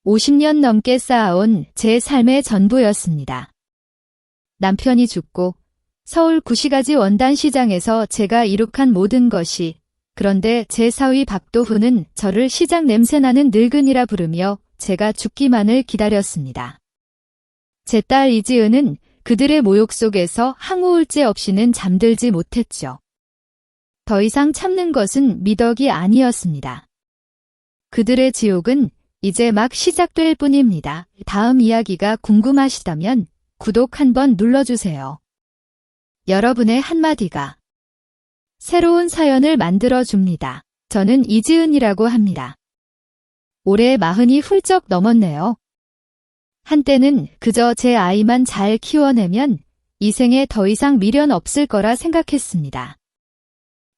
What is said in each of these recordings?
50년 넘게 쌓아온 제 삶의 전부였습니다. 남편이 죽고 서울 구시가지 원단시장에서 제가 이룩한 모든 것이, 그런데 제 사위 박도훈은 저를 시장 냄새나는 늙은이라 부르며 제가 죽기만을 기다렸습니다. 제 딸 이지은은 그들의 모욕 속에서 항우울제 없이는 잠들지 못했죠. 더 이상 참는 것은 미덕이 아니었습니다. 그들의 지옥은 이제 막 시작될 뿐입니다. 다음 이야기가 궁금하시다면 구독 한번 눌러주세요. 여러분의 한마디가 새로운 사연을 만들어줍니다. 저는 이지은이라고 합니다. 올해 40이 훌쩍 넘었네요. 한때는 그저 제 아이만 잘 키워내면 이 생에 더 이상 미련 없을 거라 생각했습니다.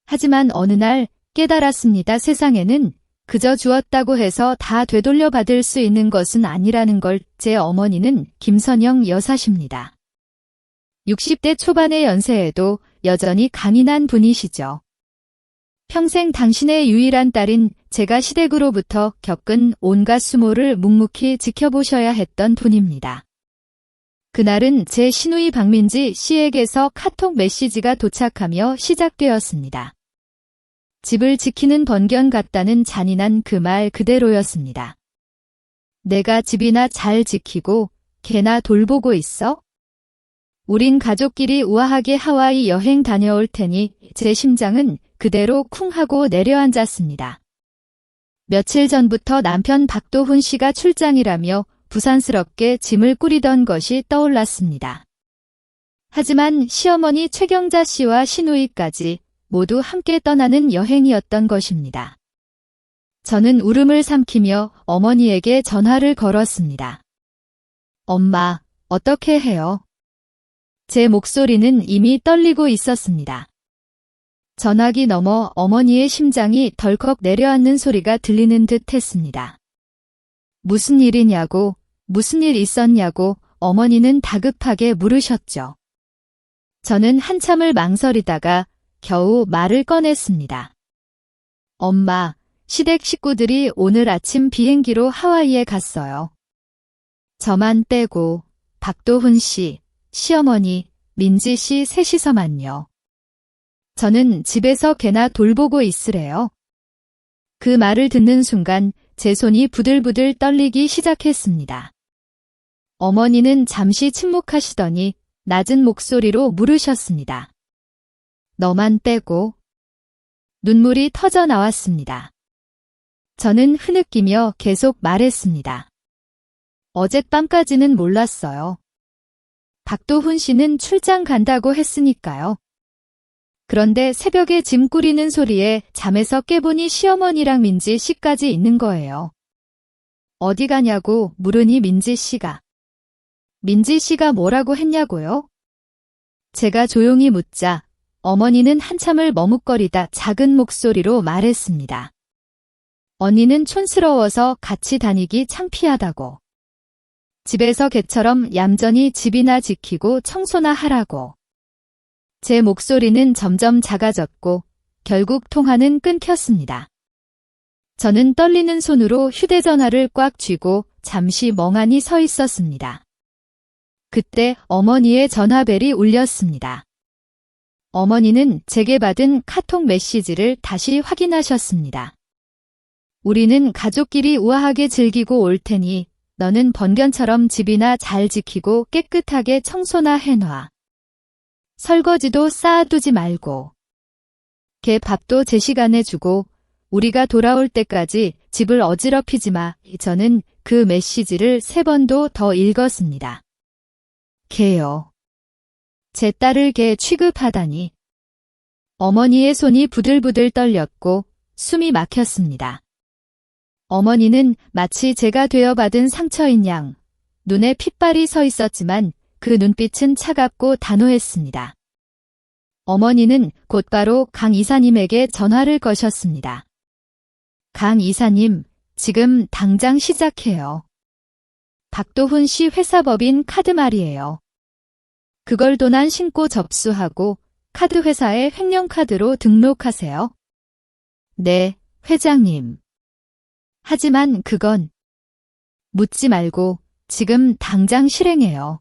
하지만 어느 날 깨달았습니다. 세상에는 그저 주었다고 해서 다 되돌려 받을 수 있는 것은 아니라는 걸. 제 어머니는 김선영 여사십니다. 60대 초반의 연세에도 여전히 강인한 분이시죠. 평생 당신의 유일한 딸인 제가 시댁으로부터 겪은 온갖 수모를 묵묵히 지켜보셔야 했던 분입니다. 그날은 제 시누이 박민지 씨에게서 카톡 메시지가 도착하며 시작되었습니다. 집을 지키는 번견 같다는 잔인한 그 말 그대로였습니다. 내가 집이나 잘 지키고 개나 돌보고 있어? 우린 가족끼리 우아하게 하와이 여행 다녀올 테니. 제 심장은 그대로 쿵 하고 내려앉았습니다. 며칠 전부터 남편 박도훈 씨가 출장이라며 부산스럽게 짐을 꾸리던 것이 떠올랐습니다. 하지만 시어머니 최경자 씨와 시누이까지 모두 함께 떠나는 여행이었던 것입니다. 저는 울음을 삼키며 어머니에게 전화를 걸었습니다. 엄마, 어떻게 해요? 제 목소리는 이미 떨리고 있었습니다. 전화기 너머 어머니의 심장이 덜컥 내려앉는 소리가 들리는 듯 했습니다. 무슨 일이냐고, 무슨 일 있었냐고 어머니는 다급하게 물으셨죠. 저는 한참을 망설이다가 겨우 말을 꺼냈습니다. 엄마, 시댁 식구들이 오늘 아침 비행기로 하와이에 갔어요. 저만 빼고 박도훈 씨, 시어머니, 민지 씨 셋이서만요. 저는 집에서 개나 돌보고 있으래요. 그 말을 듣는 순간 제 손이 부들부들 떨리기 시작했습니다. 어머니는 잠시 침묵하시더니 낮은 목소리로 물으셨습니다. 너만 빼고? 눈물이 터져 나왔습니다. 저는 흐느끼며 계속 말했습니다. 어젯밤까지는 몰랐어요. 박도훈 씨는 출장 간다고 했으니까요. 그런데 새벽에 짐 꾸리는 소리에 잠에서 깨보니 시어머니랑 민지 씨까지 있는 거예요. 어디 가냐고 물으니 민지 씨가. 민지 씨가 뭐라고 했냐고요? 제가 조용히 묻자 어머니는 한참을 머뭇거리다 작은 목소리로 말했습니다. 언니는 촌스러워서 같이 다니기 창피하다고. 집에서 개처럼 얌전히 집이나 지키고 청소나 하라고. 제 목소리는 점점 작아졌고 결국 통화는 끊겼습니다. 저는 떨리는 손으로 휴대전화를 꽉 쥐고 잠시 멍하니 서 있었습니다. 그때 어머니의 전화벨이 울렸습니다. 어머니는 제게 받은 카톡 메시지를 다시 확인하셨습니다. 우리는 가족끼리 우아하게 즐기고 올 테니 너는 번견처럼 집이나 잘 지키고 깨끗하게 청소나 해놔. 설거지도 쌓아두지 말고. 개 밥도 제 시간에 주고 우리가 돌아올 때까지 집을 어지럽히지 마. 저는 그 메시지를 3번도 더 읽었습니다. 개요. 제 딸을 개 취급하다니. 어머니의 손이 부들부들 떨렸고 숨이 막혔습니다. 어머니는 마치 제가 되어받은 상처인 양 눈에 핏발이 서 있었지만 그 눈빛은 차갑고 단호했습니다. 어머니는 곧바로 강 이사님에게 전화를 거셨습니다. 강 이사님, 지금 당장 시작해요. 박도훈 씨 회사 법인 카드 말이에요. 그걸 도난 신고 접수하고 카드 회사에 횡령카드로 등록하세요. 네, 회장님. 하지만 그건 묻지 말고 지금 당장 실행해요.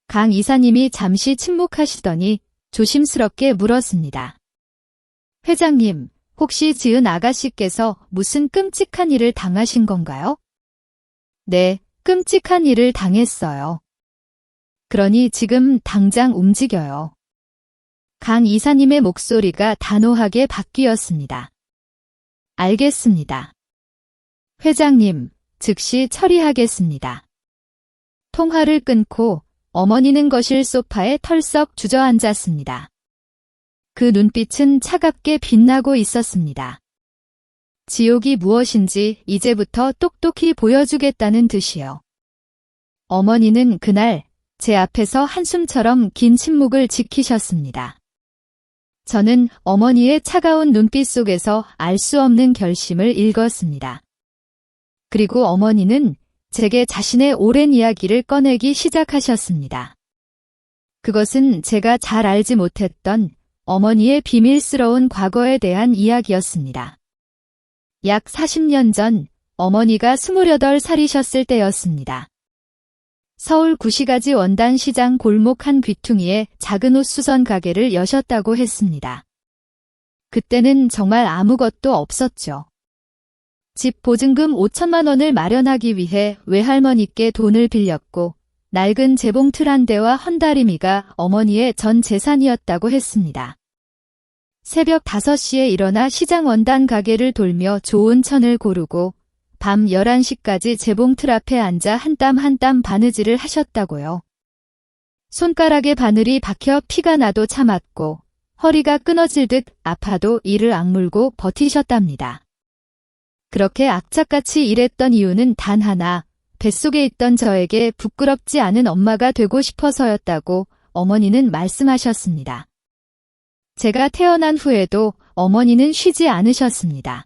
강 이사님이 잠시 침묵하시더니 조심스럽게 물었습니다. 회장님, 혹시 지은 아가씨께서 무슨 끔찍한 일을 당하신 건가요? 네, 끔찍한 일을 당했어요. 그러니 지금 당장 움직여요. 강 이사님의 목소리가 단호하게 바뀌었습니다. 알겠습니다. 회장님, 즉시 처리하겠습니다. 통화를 끊고 어머니는 거실 소파에 털썩 주저앉았습니다. 그 눈빛은 차갑게 빛나고 있었습니다. 지옥이 무엇인지 이제부터 똑똑히 보여주겠다는 듯이요. 어머니는 그날 제 앞에서 한숨처럼 긴 침묵을 지키셨습니다. 저는 어머니의 차가운 눈빛 속에서 알 수 없는 결심을 읽었습니다. 그리고 어머니는 제게 자신의 오랜 이야기를 꺼내기 시작하셨습니다. 그것은 제가 잘 알지 못했던 어머니의 비밀스러운 과거에 대한 이야기였습니다. 약 40년 전 어머니가 28살이셨을 때였습니다. 서울 구시가지 원단시장 골목 한 귀퉁이에 작은 옷 수선 가게를 여셨다고 했습니다. 그때는 정말 아무것도 없었죠. 집 보증금 5천만 원을 마련하기 위해 외할머니께 돈을 빌렸고 낡은 재봉틀 한 대와 헌다리미가 어머니의 전 재산이었다고 했습니다. 새벽 5시에 일어나 시장 원단 가게를 돌며 좋은 천을 고르고 밤 11시까지 재봉틀 앞에 앉아 한 땀 한 땀 바느질을 하셨다고요. 손가락에 바늘이 박혀 피가 나도 참았고 허리가 끊어질 듯 아파도 이를 악물고 버티셨답니다. 그렇게 악착같이 일했던 이유는 단 하나, 뱃속에 있던 저에게 부끄럽지 않은 엄마가 되고 싶어서였다고 어머니는 말씀하셨습니다. 제가 태어난 후에도 어머니는 쉬지 않으셨습니다.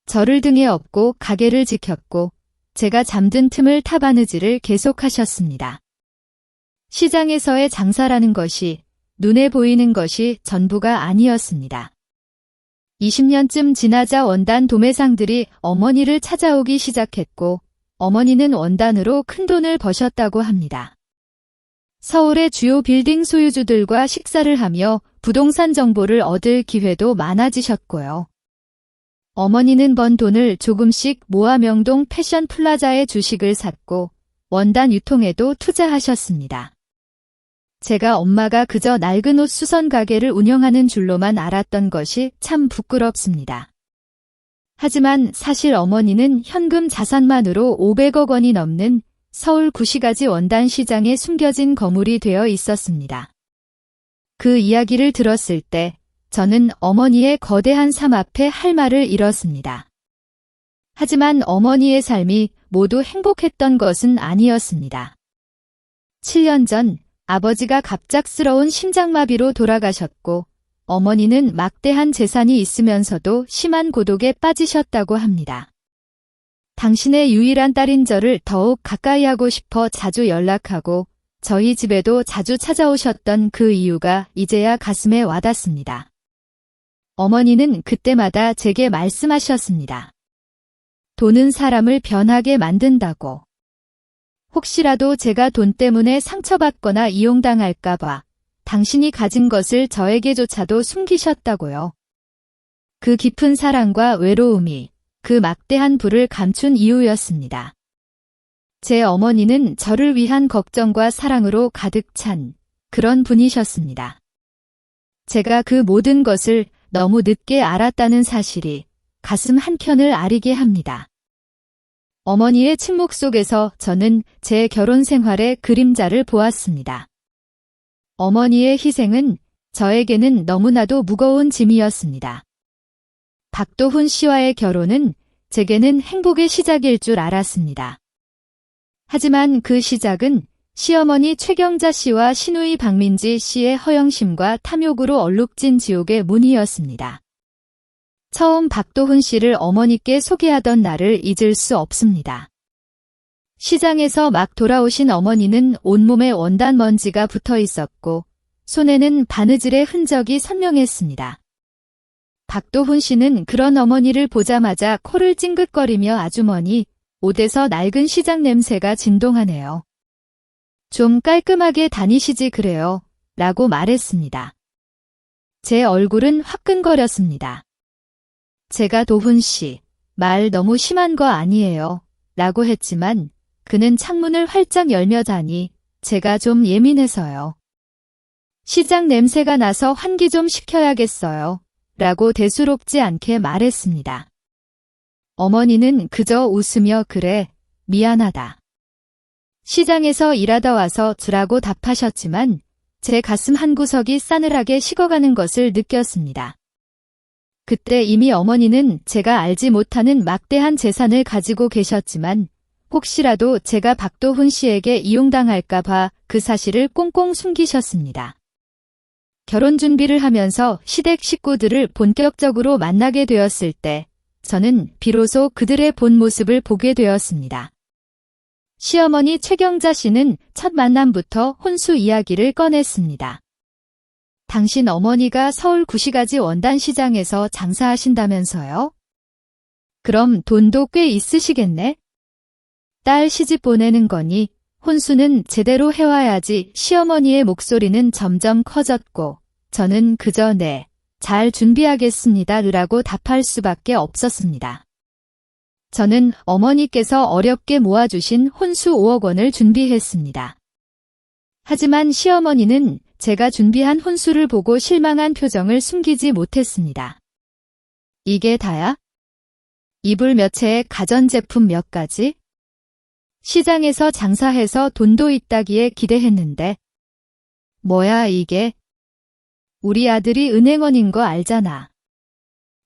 저를 등에 업고 가게를 지켰고 제가 잠든 틈을 타 바느질을 계속하셨습니다. 시장에서의 장사라는 것이 눈에 보이는 것이 전부가 아니었습니다. 20년쯤 지나자 원단 도매상들이 어머니를 찾아오기 시작했고 어머니는 원단으로 큰돈을 버셨다고 합니다. 서울의 주요 빌딩 소유주들과 식사를 하며 부동산 정보를 얻을 기회도 많아지셨고요. 어머니는 번 돈을 조금씩 모아 명동 패션 플라자에 주식을 샀고 원단 유통에도 투자하셨습니다. 제가 엄마가 그저 낡은 옷 수선 가게를 운영하는 줄로만 알았던 것이 참 부끄럽습니다. 하지만 사실 어머니는 현금 자산만으로 500억 원이 넘는 서울 구시가지 원단 시장에 숨겨진 거물이 되어 있었습니다. 그 이야기를 들었을 때 저는 어머니의 거대한 삶 앞에 할 말을 잃었습니다. 하지만 어머니의 삶이 모두 행복했던 것은 아니었습니다. 7년 전 아버지가 갑작스러운 심장마비로 돌아가셨고 어머니는 막대한 재산이 있으면서도 심한 고독에 빠지셨다고 합니다. 당신의 유일한 딸인 저를 더욱 가까이 하고 싶어 자주 연락하고 저희 집에도 자주 찾아오셨던 그 이유가 이제야 가슴에 와닿습니다. 어머니는 그때마다 제게 말씀하셨습니다. 돈은 사람을 변하게 만든다고. 혹시라도 제가 돈 때문에 상처받거나 이용당할까봐 당신이 가진 것을 저에게조차도 숨기셨다고요. 그 깊은 사랑과 외로움이 그 막대한 부를 감춘 이유였습니다. 제 어머니는 저를 위한 걱정과 사랑으로 가득 찬 그런 분이셨습니다. 제가 그 모든 것을 너무 늦게 알았다는 사실이 가슴 한켠을 아리게 합니다. 어머니의 침묵 속에서 저는 제 결혼 생활의 그림자를 보았습니다. 어머니의 희생은 저에게는 너무나도 무거운 짐이었습니다. 박도훈 씨와의 결혼은 제게는 행복의 시작일 줄 알았습니다. 하지만 그 시작은 시어머니 최경자 씨와 시누이 박민지 씨의 허영심과 탐욕으로 얼룩진 지옥의 문이었습니다. 처음 박도훈 씨를 어머니께 소개하던 날을 잊을 수 없습니다. 시장에서 막 돌아오신 어머니는 온몸에 원단 먼지가 붙어 있었고 손에는 바느질의 흔적이 선명했습니다. 박도훈 씨는 그런 어머니를 보자마자 코를 찡긋거리며 아주머니, 옷에서 낡은 시장 냄새가 진동하네요. 좀 깔끔하게 다니시지 그래요. 라고 말했습니다. 제 얼굴은 화끈거렸습니다. 제가 도훈 씨, 말 너무 심한 거 아니에요. 라고 했지만 그는 창문을 활짝 열며 자니 제가 좀 예민해서요. 시장 냄새가 나서 환기 좀 시켜야겠어요. 라고 대수롭지 않게 말했습니다. 어머니는 그저 웃으며 그래, 미안하다. 시장에서 일하다 와서 주라고 답하셨지만 제 가슴 한구석이 싸늘하게 식어가는 것을 느꼈습니다. 그때 이미 어머니는 제가 알지 못하는 막대한 재산을 가지고 계셨지만 혹시라도 제가 박도훈 씨에게 이용당할까 봐 그 사실을 꽁꽁 숨기셨습니다. 결혼 준비를 하면서 시댁 식구들을 본격적으로 만나게 되었을 때 저는 비로소 그들의 본 모습을 보게 되었습니다. 시어머니 최경자 씨는 첫 만남부터 혼수 이야기를 꺼냈습니다. 당신 어머니가 서울 구시가지 원단시장에서 장사하신다면서요? 그럼 돈도 꽤 있으시겠네? 딸 시집 보내는 거니 혼수는 제대로 해와야지. 시어머니의 목소리는 점점 커졌고 저는 그저 네, 잘 준비하겠습니다. 라고 답할 수밖에 없었습니다. 저는 어머니께서 어렵게 모아주신 혼수 5억 원을 준비했습니다. 하지만 시어머니는 제가 준비한 혼수를 보고 실망한 표정을 숨기지 못했습니다. 이게 다야? 이불 몇 채에 가전제품 몇 가지? 시장에서 장사해서 돈도 있다기에 기대했는데. 뭐야 이게? 우리 아들이 은행원인 거 알잖아.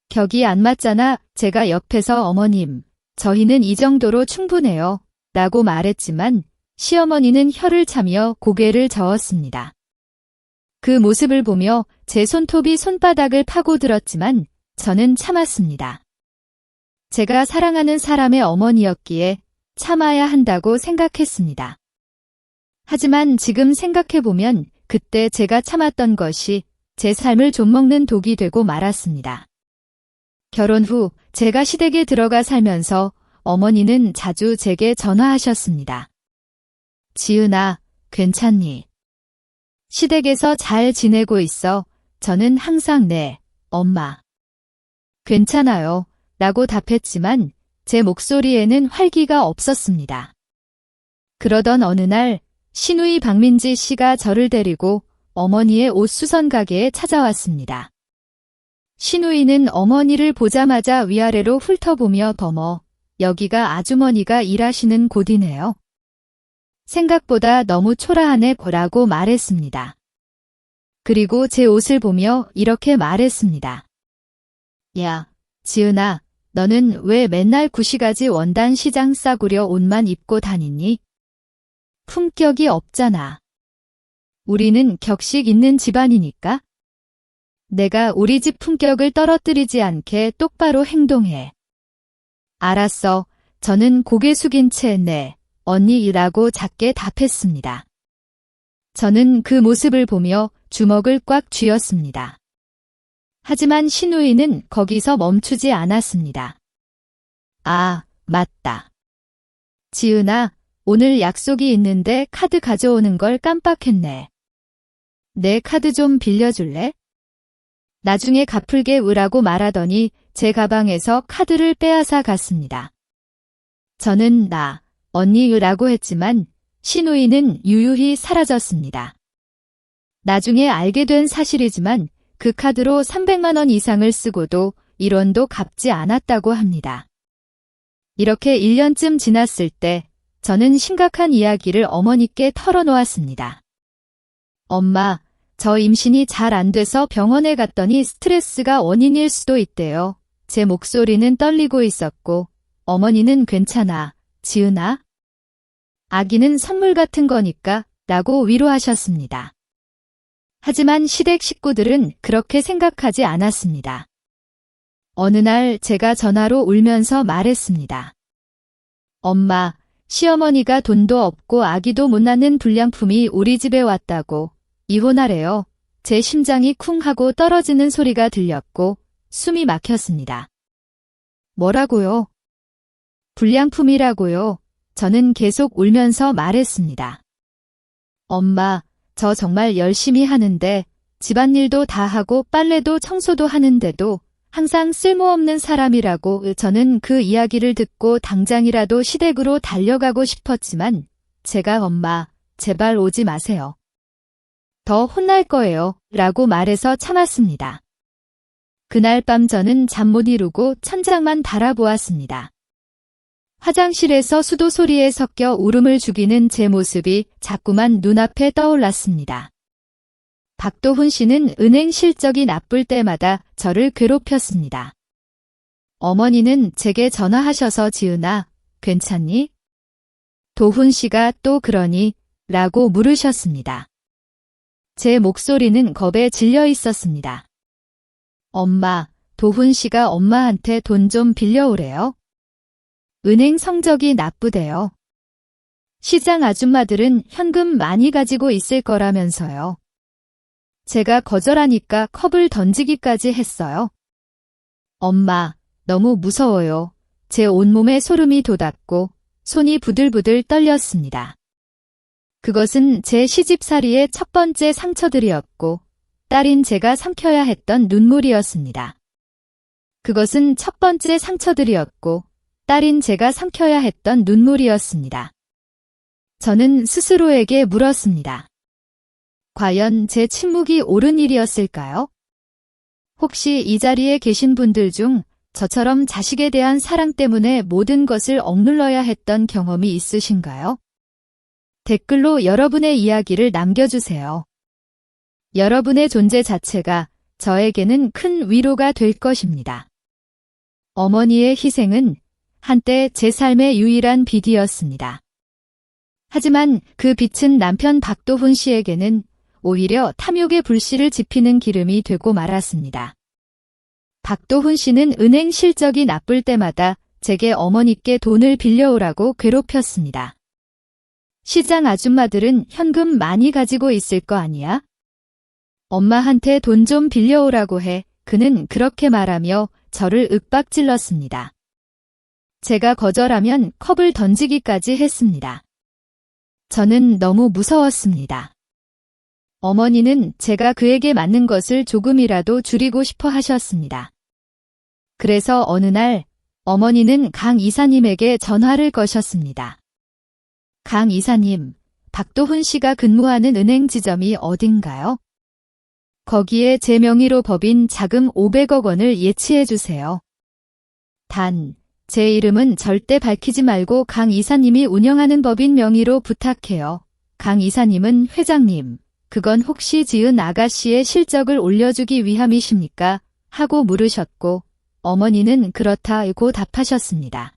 격이 안 맞잖아. 제가 옆에서 어머님, 저희는 이 정도로 충분해요. 라고 말했지만 시어머니는 혀를 차며 고개를 저었습니다. 그 모습을 보며 제 손톱이 손바닥을 파고들었지만 저는 참았습니다. 제가 사랑하는 사람의 어머니였기에 참아야 한다고 생각했습니다. 하지만 지금 생각해보면 그때 제가 참았던 것이 제 삶을 좀먹는 독이 되고 말았습니다. 결혼 후 제가 시댁에 들어가 살면서 어머니는 자주 제게 전화하셨습니다. 지은아, 괜찮니? 시댁에서 잘 지내고 있어? 저는 항상 네, 엄마. 괜찮아요. 라고 답했지만 제 목소리에는 활기가 없었습니다. 그러던 어느 날 시누이 박민지 씨가 저를 데리고 어머니의 옷 수선 가게에 찾아왔습니다. 시누이는 어머니를 보자마자 위아래로 훑어보며 더머, 여기가 아주머니가 일하시는 곳이네요. 생각보다 너무 초라하네 라고 말했습니다. 그리고 제 옷을 보며 이렇게 말했습니다. 야, 지은아, 너는 왜 맨날 구시가지 원단 시장 싸구려 옷만 입고 다니니? 품격이 없잖아. 우리는 격식 있는 집안이니까. 내가 우리 집 품격을 떨어뜨리지 않게 똑바로 행동해. 알았어. 저는 고개 숙인 채 네, 언니라고 작게 답했습니다. 저는 그 모습을 보며 주먹을 꽉 쥐었습니다. 하지만 시누이는 거기서 멈추지 않았습니다. 아, 맞다. 지은아, 오늘 약속이 있는데 카드 가져오는 걸 깜빡했네. 내 카드 좀 빌려줄래? 나중에 갚을게 으라고 말하더니 제 가방에서 카드를 빼앗아 갔습니다. 저는 나, 언니라고 했지만 시누이는 유유히 사라졌습니다. 나중에 알게 된 사실이지만 그 카드로 300만 원 이상을 쓰고도 1원도 갚지 않았다고 합니다. 이렇게 1년쯤 지났을 때 저는 심각한 이야기를 어머니께 털어놓았습니다. 엄마, 저 임신이 잘 안 돼서 병원에 갔더니 스트레스가 원인일 수도 있대요. 제 목소리는 떨리고 있었고 어머니는 괜찮아, 지은아. 아기는 선물 같은 거니까 라고 위로하셨습니다. 하지만 시댁 식구들은 그렇게 생각하지 않았습니다. 어느 날 제가 전화로 울면서 말했습니다. 엄마, 시어머니가 돈도 없고 아기도 못 낳는 불량품이 우리 집에 왔다고 이혼하래요. 제 심장이 쿵 하고 떨어지는 소리가 들렸고 숨이 막혔습니다. 뭐라고요? 불량품이라고요. 저는 계속 울면서 말했습니다. 엄마, 저 정말 열심히 하는데 집안일도 다 하고 빨래도 청소도 하는데도 항상 쓸모없는 사람이라고. 저는 그 이야기를 듣고 당장이라도 시댁으로 달려가고 싶었지만 제가 엄마, 제발 오지 마세요. 더 혼날 거예요. 라고 말해서 참았습니다. 그날 밤 저는 잠 못 이루고 천장만 바라보았습니다. 화장실에서 수도 소리에 섞여 울음을 죽이는 제 모습이 자꾸만 눈앞에 떠올랐습니다. 박도훈 씨는 은행 실적이 나쁠 때마다 저를 괴롭혔습니다. 어머니는 제게 전화하셔서 지은아, 괜찮니? 도훈 씨가 또 그러니? 라고 물으셨습니다. 제 목소리는 겁에 질려 있었습니다. 엄마, 도훈 씨가 엄마한테 돈 좀 빌려오래요. 은행 성적이 나쁘대요. 시장 아줌마들은 현금 많이 가지고 있을 거라면서요. 제가 거절하니까 컵을 던지기까지 했어요. 엄마, 너무 무서워요. 제 온몸에 소름이 돋았고 손이 부들부들 떨렸습니다. 그것은 제 시집살이의 첫 번째 상처들이었고 딸인 제가 삼켜야 했던 눈물이었습니다. 그것은 첫 번째 상처들이었고 딸인 제가 삼켜야 했던 눈물이었습니다. 저는 스스로에게 물었습니다. 과연 제 침묵이 옳은 일이었을까요? 혹시 이 자리에 계신 분들 중 저처럼 자식에 대한 사랑 때문에 모든 것을 억눌러야 했던 경험이 있으신가요? 댓글로 여러분의 이야기를 남겨주세요. 여러분의 존재 자체가 저에게는 큰 위로가 될 것입니다. 어머니의 희생은 한때 제 삶의 유일한 빛이었습니다. 하지만 그 빛은 남편 박도훈 씨에게는 오히려 탐욕의 불씨를 지피는 기름이 되고 말았습니다. 박도훈 씨는 은행 실적이 나쁠 때마다 제게 어머니께 돈을 빌려오라고 괴롭혔습니다. 시장 아줌마들은 현금 많이 가지고 있을 거 아니야? 엄마한테 돈 좀 빌려오라고 해. 그는 그렇게 말하며 저를 윽박질렀습니다. 제가 거절하면 컵을 던지기까지 했습니다. 저는 너무 무서웠습니다. 어머니는 제가 그에게 맞는 것을 조금이라도 줄이고 싶어 하셨습니다. 그래서 어느 날 어머니는 강 이사님에게 전화를 거셨습니다. 강 이사님, 박도훈 씨가 근무하는 은행 지점이 어딘가요? 거기에 제 명의로 법인 자금 500억 원을 예치해 주세요. 단, 제 이름은 절대 밝히지 말고 강 이사님이 운영하는 법인 명의로 부탁해요. 강 이사님은 회장님, 그건 혹시 지은 아가씨의 실적을 올려주기 위함이십니까? 하고 물으셨고 어머니는 그렇다고 답하셨습니다.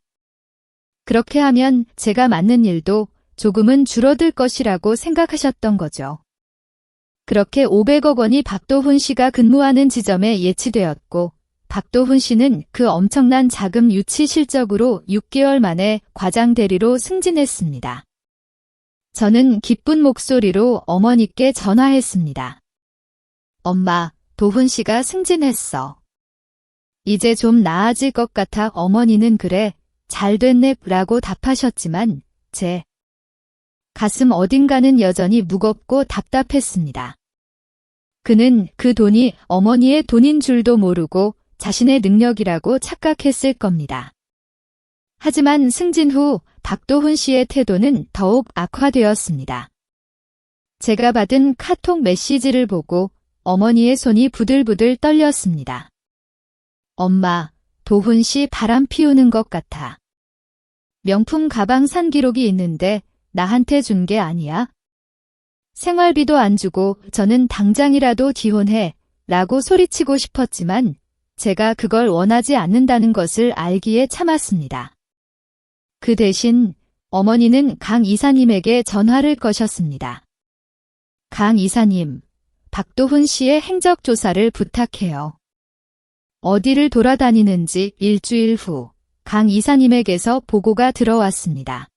그렇게 하면 제가 맡는 일도 조금은 줄어들 것이라고 생각하셨던 거죠. 그렇게 500억 원이 박도훈 씨가 근무하는 지점에 예치되었고 박도훈 씨는 그 엄청난 자금 유치 실적으로 6개월 만에 과장 대리로 승진했습니다. 저는 기쁜 목소리로 어머니께 전화했습니다. 엄마, 도훈 씨가 승진했어. 이제 좀 나아질 것 같아. 어머니는 그래, 잘 됐네 라고 답하셨지만 제 가슴 어딘가는 여전히 무겁고 답답했습니다. 그는 그 돈이 어머니의 돈인 줄도 모르고 자신의 능력이라고 착각했을 겁니다. 하지만 승진 후 박도훈 씨의 태도는 더욱 악화되었습니다. 제가 받은 카톡 메시지를 보고 어머니의 손이 부들부들 떨렸습니다. 엄마, 도훈 씨 바람 피우는 것 같아. 명품 가방 산 기록이 있는데 나한테 준 게 아니야? 생활비도 안 주고 저는 당장이라도 기혼해 라고 소리치고 싶었지만 제가 그걸 원하지 않는다는 것을 알기에 참았습니다. 그 대신 어머니는 강 이사님에게 전화를 거셨습니다. 강 이사님, 박도훈 씨의 행적 조사를 부탁해요. 어디를 돌아다니는지. 일주일 후 강 이사님에게서 보고가 들어왔습니다.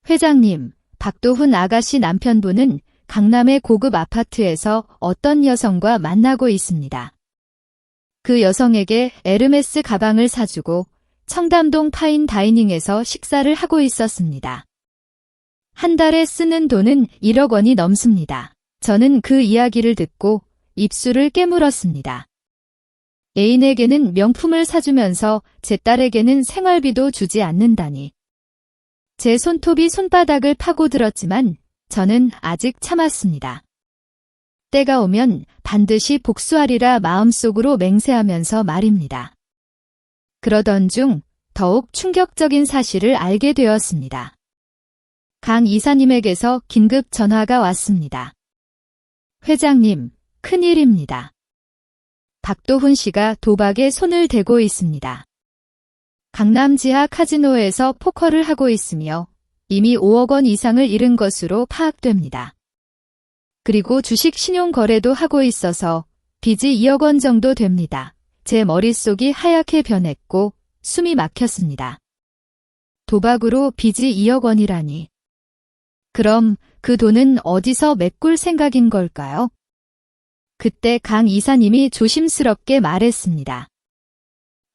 회장님, 박도훈 아가씨 남편분은 강남의 고급 아파트에서 어떤 여성과 만나고 있습니다. 그 여성에게 에르메스 가방을 사주고 청담동 파인 다이닝에서 식사를 하고 있었습니다. 한 달에 쓰는 돈은 1억 원이 넘습니다. 저는 그 이야기를 듣고 입술을 깨물었습니다. 애인에게는 명품을 사주면서 제 딸에게는 생활비도 주지 않는다니. 제 손톱이 손바닥을 파고들었지만 저는 아직 참았습니다. 때가 오면 반드시 복수하리라 마음속으로 맹세하면서 말입니다. 그러던 중 더욱 충격적인 사실을 알게 되었습니다. 강 이사님에게서 긴급 전화가 왔습니다. 회장님, 큰일입니다. 박도훈 씨가 도박에 손을 대고 있습니다. 강남 지하 카지노에서 포커를 하고 있으며 이미 5억 원 이상을 잃은 것으로 파악됩니다. 그리고 주식 신용 거래도 하고 있어서 빚이 2억 원 정도 됩니다. 제 머릿속이 하얗게 변했고 숨이 막혔습니다. 도박으로 빚이 2억 원이라니. 그럼 그 돈은 어디서 메꿀 생각인 걸까요? 그때 강 이사님이 조심스럽게 말했습니다.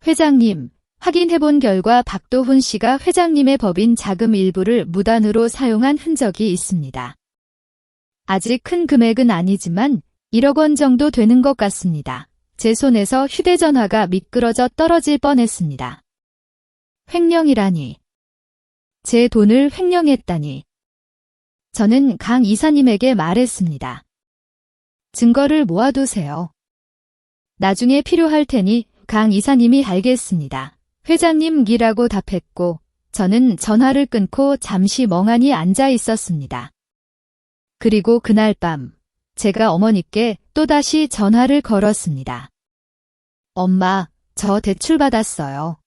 회장님, 확인해본 결과 박도훈 씨가 회장님의 법인 자금 일부를 무단으로 사용한 흔적이 있습니다. 아직 큰 금액은 아니지만 1억 원 정도 되는 것 같습니다. 제 손에서 휴대전화가 미끄러져 떨어질 뻔했습니다. 횡령이라니. 제 돈을 횡령했다니. 저는 강 이사님에게 말했습니다. 증거를 모아두세요. 나중에 필요할 테니 강 이사님이 알겠습니다. 회장님이라고 답했고 저는 전화를 끊고 잠시 멍하니 앉아 있었습니다. 그리고 그날 밤 제가 어머니께 또다시 전화를 걸었습니다. 엄마, 저 대출 받았어요.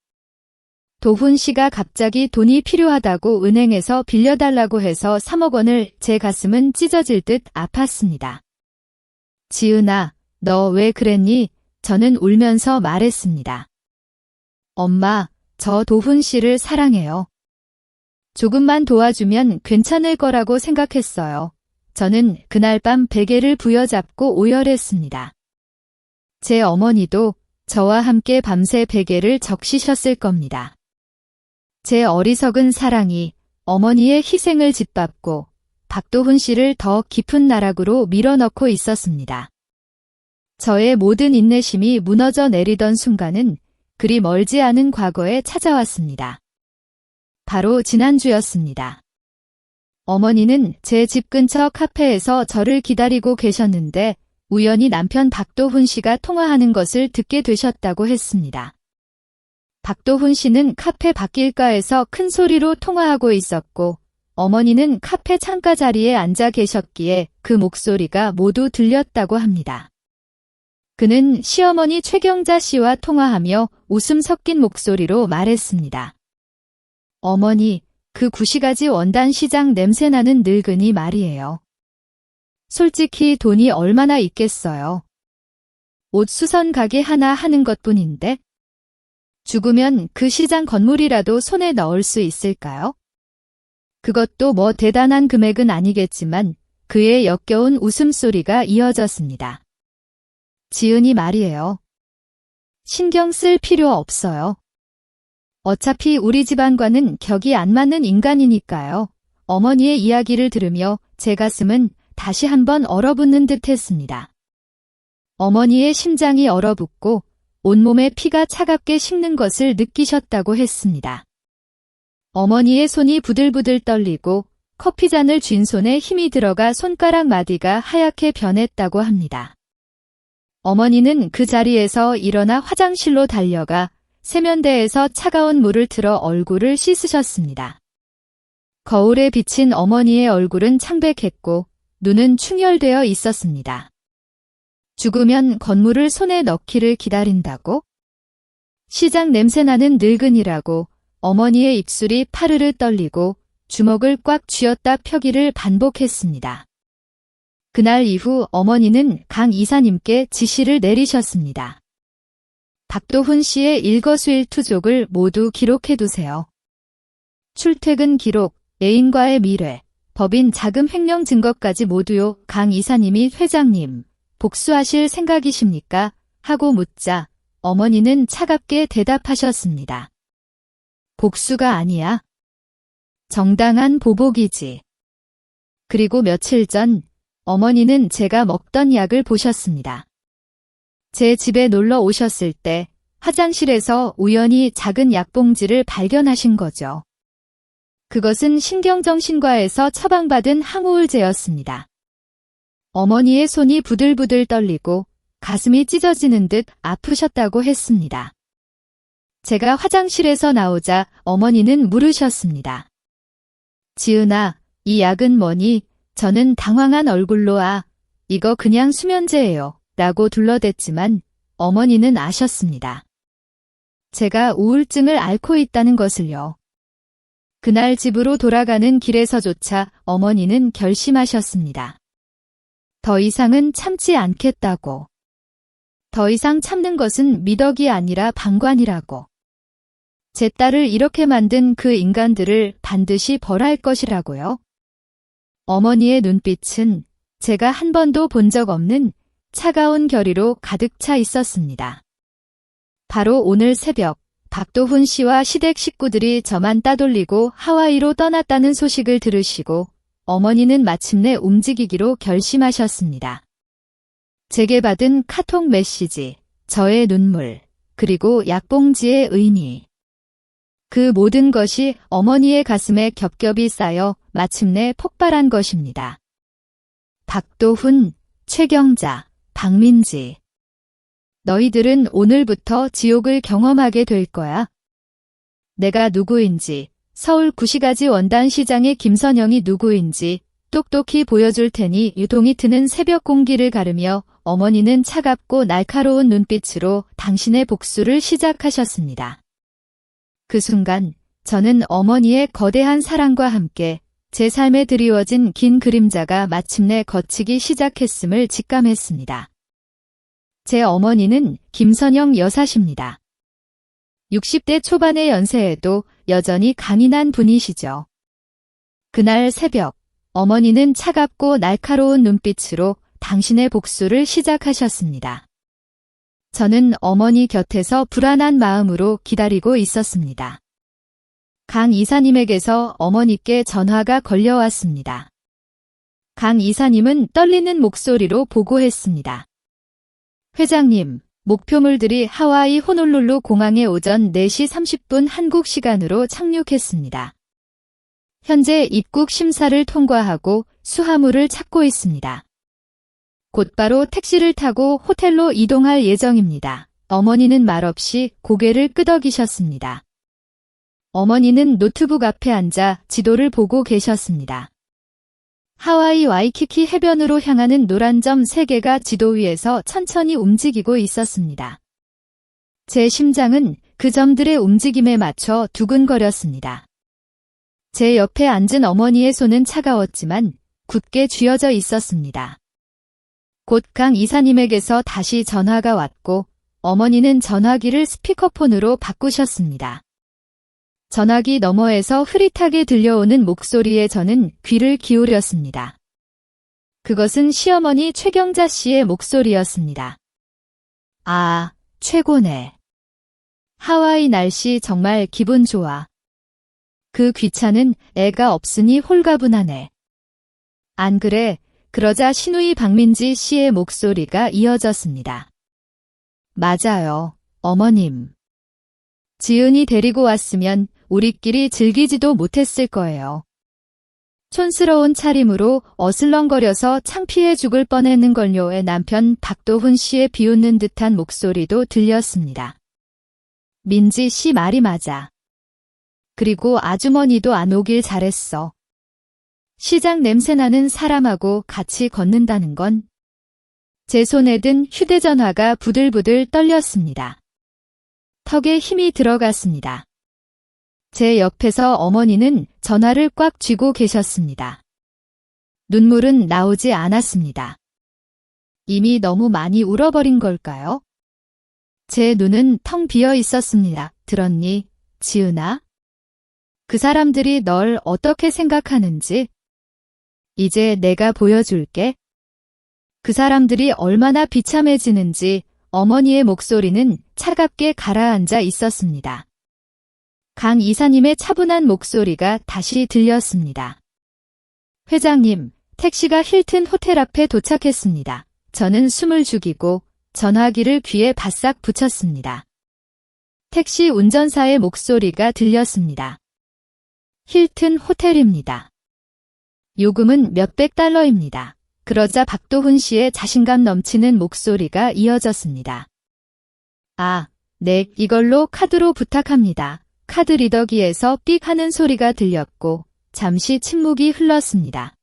도훈 씨가 갑자기 돈이 필요하다고 은행에서 빌려달라고 해서 3억 원을. 제 가슴은 찢어질 듯 아팠습니다. 지은아, 너 왜 그랬니? 저는 울면서 말했습니다. 엄마, 저 도훈 씨를 사랑해요. 조금만 도와주면 괜찮을 거라고 생각했어요. 저는 그날 밤 베개를 부여잡고 오열했습니다. 제 어머니도 저와 함께 밤새 베개를 적시셨을 겁니다. 제 어리석은 사랑이 어머니의 희생을 짓밟고 박도훈 씨를 더 깊은 나락으로 밀어넣고 있었습니다. 저의 모든 인내심이 무너져 내리던 순간은 그리 멀지 않은 과거에 찾아왔습니다. 바로 지난주였습니다. 어머니는 제 집 근처 카페에서 저를 기다리고 계셨는데 우연히 남편 박도훈 씨가 통화하는 것을 듣게 되셨다고 했습니다. 박도훈 씨는 카페 밖길가에서 큰 소리로 통화하고 있었고 어머니는 카페 창가 자리에 앉아 계셨기에 그 목소리가 모두 들렸다고 합니다. 그는 시어머니 최경자 씨와 통화하며 웃음 섞인 목소리로 말했습니다. 어머니, 그 구시가지 원단 시장 냄새나는 늙은이 말이에요. 솔직히 돈이 얼마나 있겠어요. 옷 수선 가게 하나 하는 것뿐인데 죽으면 그 시장 건물이라도 손에 넣을 수 있을까요? 그것도 뭐 대단한 금액은 아니겠지만 그의 역겨운 웃음소리가 이어졌습니다. 지은이 말이에요. 신경 쓸 필요 없어요. 어차피 우리 집안과는 격이 안 맞는 인간이니까요. 어머니의 이야기를 들으며 제 가슴은 다시 한번 얼어붙는 듯 했습니다. 어머니의 심장이 얼어붙고 온몸에 피가 차갑게 식는 것을 느끼셨다고 했습니다. 어머니의 손이 부들부들 떨리고 커피잔을 쥔 손에 힘이 들어가 손가락 마디가 하얗게 변했다고 합니다. 어머니는 그 자리에서 일어나 화장실로 달려가 세면대에서 차가운 물을 틀어 얼굴을 씻으셨습니다. 거울에 비친 어머니의 얼굴은 창백했고 눈은 충혈되어 있었습니다. 죽으면 건물을 손에 넣기를 기다린다고? 시장 냄새나는 늙은이라고 어머니의 입술이 파르르 떨리고 주먹을 꽉 쥐었다 펴기를 반복했습니다. 그날 이후 어머니는 강 이사님께 지시를 내리셨습니다. 박도훈 씨의 일거수일투족을 모두 기록해두세요. 출퇴근 기록, 애인과의 미래, 법인 자금 횡령 증거까지 모두요. 강 이사님이 회장님, 복수하실 생각이십니까? 하고 묻자 어머니는 차갑게 대답하셨습니다. 복수가 아니야. 정당한 보복이지. 그리고 며칠 전 어머니는 제가 먹던 약을 보셨습니다. 제 집에 놀러 오셨을 때 화장실에서 우연히 작은 약봉지를 발견하신 거죠. 그것은 신경정신과에서 처방받은 항우울제였습니다. 어머니의 손이 부들부들 떨리고 가슴이 찢어지는 듯 아프셨다고 했습니다. 제가 화장실에서 나오자 어머니는 물으셨습니다. 지은아, 이 약은 뭐니? 저는 당황한 얼굴로 이거 그냥 수면제예요. 라고 둘러댔지만 어머니는 아셨습니다. 제가 우울증을 앓고 있다는 것을요. 그날 집으로 돌아가는 길에서조차 어머니는 결심하셨습니다. 더 이상은 참지 않겠다고. 더 이상 참는 것은 미덕이 아니라 방관이라고. 제 딸을 이렇게 만든 그 인간들을 반드시 벌할 것이라고요. 어머니의 눈빛은 제가 한 번도 본 적 없는 차가운 결의로 가득 차 있었습니다. 바로 오늘 새벽 박도훈 씨와 시댁 식구들이 저만 따돌리고 하와이로 떠났다는 소식을 들으시고 어머니는 마침내 움직이기로 결심하셨습니다. 제게 받은 카톡 메시지, 저의 눈물, 그리고 약봉지의 의미. 그 모든 것이 어머니의 가슴에 겹겹이 쌓여 마침내 폭발한 것입니다. 박도훈, 최경자, 박민지. 너희들은 오늘부터 지옥을 경험하게 될 거야. 내가 누구인지, 서울 구시가지 원단시장의 김선영이 누구인지 똑똑히 보여줄 테니 유동이 트는 새벽 공기를 가르며 어머니는 차갑고 날카로운 눈빛으로 당신의 복수를 시작하셨습니다. 그 순간 저는 어머니의 거대한 사랑과 함께 제 삶에 드리워진 긴 그림자가 마침내 걷히기 시작했음을 직감했습니다. 제 어머니는 김선영 여사십니다. 60대 초반의 연세에도 여전히 강인한 분이시죠. 그날 새벽 어머니는 차갑고 날카로운 눈빛으로 당신의 복수를 시작하셨습니다. 저는 어머니 곁에서 불안한 마음으로 기다리고 있었습니다. 강 이사님에게서 어머니께 전화가 걸려왔습니다. 강 이사님은 떨리는 목소리로 보고했습니다. 회장님, 목표물들이 하와이 호놀룰루 공항에 오전 4시 30분 한국 시간으로 착륙했습니다. 현재 입국 심사를 통과하고 수하물을 찾고 있습니다. 곧바로 택시를 타고 호텔로 이동할 예정입니다. 어머니는 말없이 고개를 끄덕이셨습니다. 어머니는 노트북 앞에 앉아 지도를 보고 계셨습니다. 하와이 와이키키 해변으로 향하는 노란 점 3개가 지도 위에서 천천히 움직이고 있었습니다. 제 심장은 그 점들의 움직임에 맞춰 두근거렸습니다. 제 옆에 앉은 어머니의 손은 차가웠지만 굳게 쥐어져 있었습니다. 곧 강 이사님에게서 다시 전화가 왔고 어머니는 전화기를 스피커폰으로 바꾸셨습니다. 전화기 너머에서 흐릿하게 들려오는 목소리에 저는 귀를 기울였습니다. 그것은 시어머니 최경자 씨의 목소리였습니다. 아, 최고네. 하와이 날씨 정말 기분 좋아. 그 귀찮은 애가 없으니 홀가분하네. 안 그래? 그러자 신우이 박민지 씨의 목소리가 이어졌습니다. 맞아요, 어머님. 지은이 데리고 왔으면 우리끼리 즐기지도 못했을 거예요. 촌스러운 차림으로 어슬렁거려서 창피해 죽을 뻔했는걸요의 남편 박도훈 씨의 비웃는 듯한 목소리도 들렸습니다. 민지 씨 말이 맞아. 그리고 아주머니도 안 오길 잘했어. 시장 냄새나는 사람하고 같이 걷는다는 건. 제 손에 든 휴대전화가 부들부들 떨렸습니다. 턱에 힘이 들어갔습니다. 제 옆에서 어머니는 전화를 꽉 쥐고 계셨습니다. 눈물은 나오지 않았습니다. 이미 너무 많이 울어버린 걸까요? 제 눈은 텅 비어 있었습니다. 들었니, 지은아? 그 사람들이 널 어떻게 생각하는지 이제 내가 보여줄게. 그 사람들이 얼마나 비참해지는지 어머니의 목소리는 차갑게 가라앉아 있었습니다. 강 이사님의 차분한 목소리가 다시 들렸습니다. 회장님, 택시가 힐튼 호텔 앞에 도착했습니다. 저는 숨을 죽이고 전화기를 귀에 바싹 붙였습니다. 택시 운전사의 목소리가 들렸습니다. 힐튼 호텔입니다. 요금은 몇백 달러입니다. 그러자 박도훈 씨의 자신감 넘치는 목소리가 이어졌습니다. 아, 네, 이걸로 카드로 부탁합니다. 카드 리더기에서 삑 하는 소리가 들렸고 잠시 침묵이 흘렀습니다.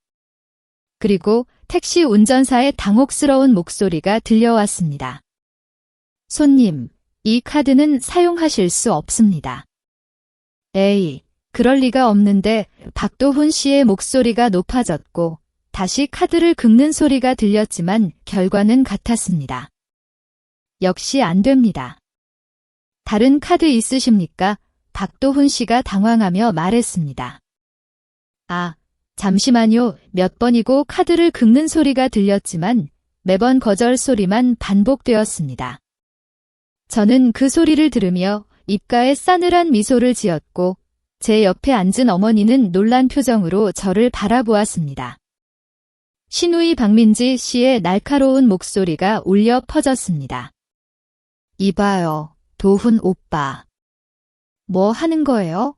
그리고 택시 운전사의 당혹스러운 목소리가 들려왔습니다. 손님, 이 카드는 사용하실 수 없습니다. 에이, 그럴 리가 없는데. 박도훈 씨의 목소리가 높아졌고 다시 카드를 긁는 소리가 들렸지만 결과는 같았습니다. 역시 안 됩니다. 다른 카드 있으십니까? 박도훈 씨가 당황하며 말했습니다. 아, 잠시만요. 몇 번이고 카드를 긁는 소리가 들렸지만 매번 거절 소리만 반복되었습니다. 저는 그 소리를 들으며 입가에 싸늘한 미소를 지었고 제 옆에 앉은 어머니는 놀란 표정으로 저를 바라보았습니다. 신우이 박민지 씨의 날카로운 목소리가 울려 퍼졌습니다. 이봐요, 도훈 오빠. 뭐 하는 거예요?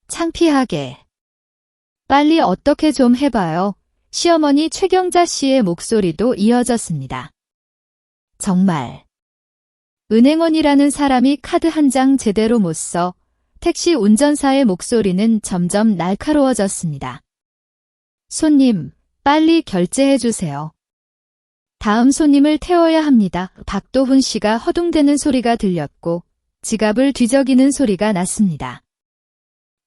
창피하게. 빨리 어떻게 좀 해봐요. 시어머니 최경자 씨의 목소리도 이어졌습니다. 정말. 은행원이라는 사람이 카드 한 장 제대로 못 써. 택시 운전사의 목소리는 점점 날카로워졌습니다. 손님, 빨리 결제해 주세요. 다음 손님을 태워야 합니다. 박도훈 씨가 허둥대는 소리가 들렸고 지갑을 뒤적이는 소리가 났습니다.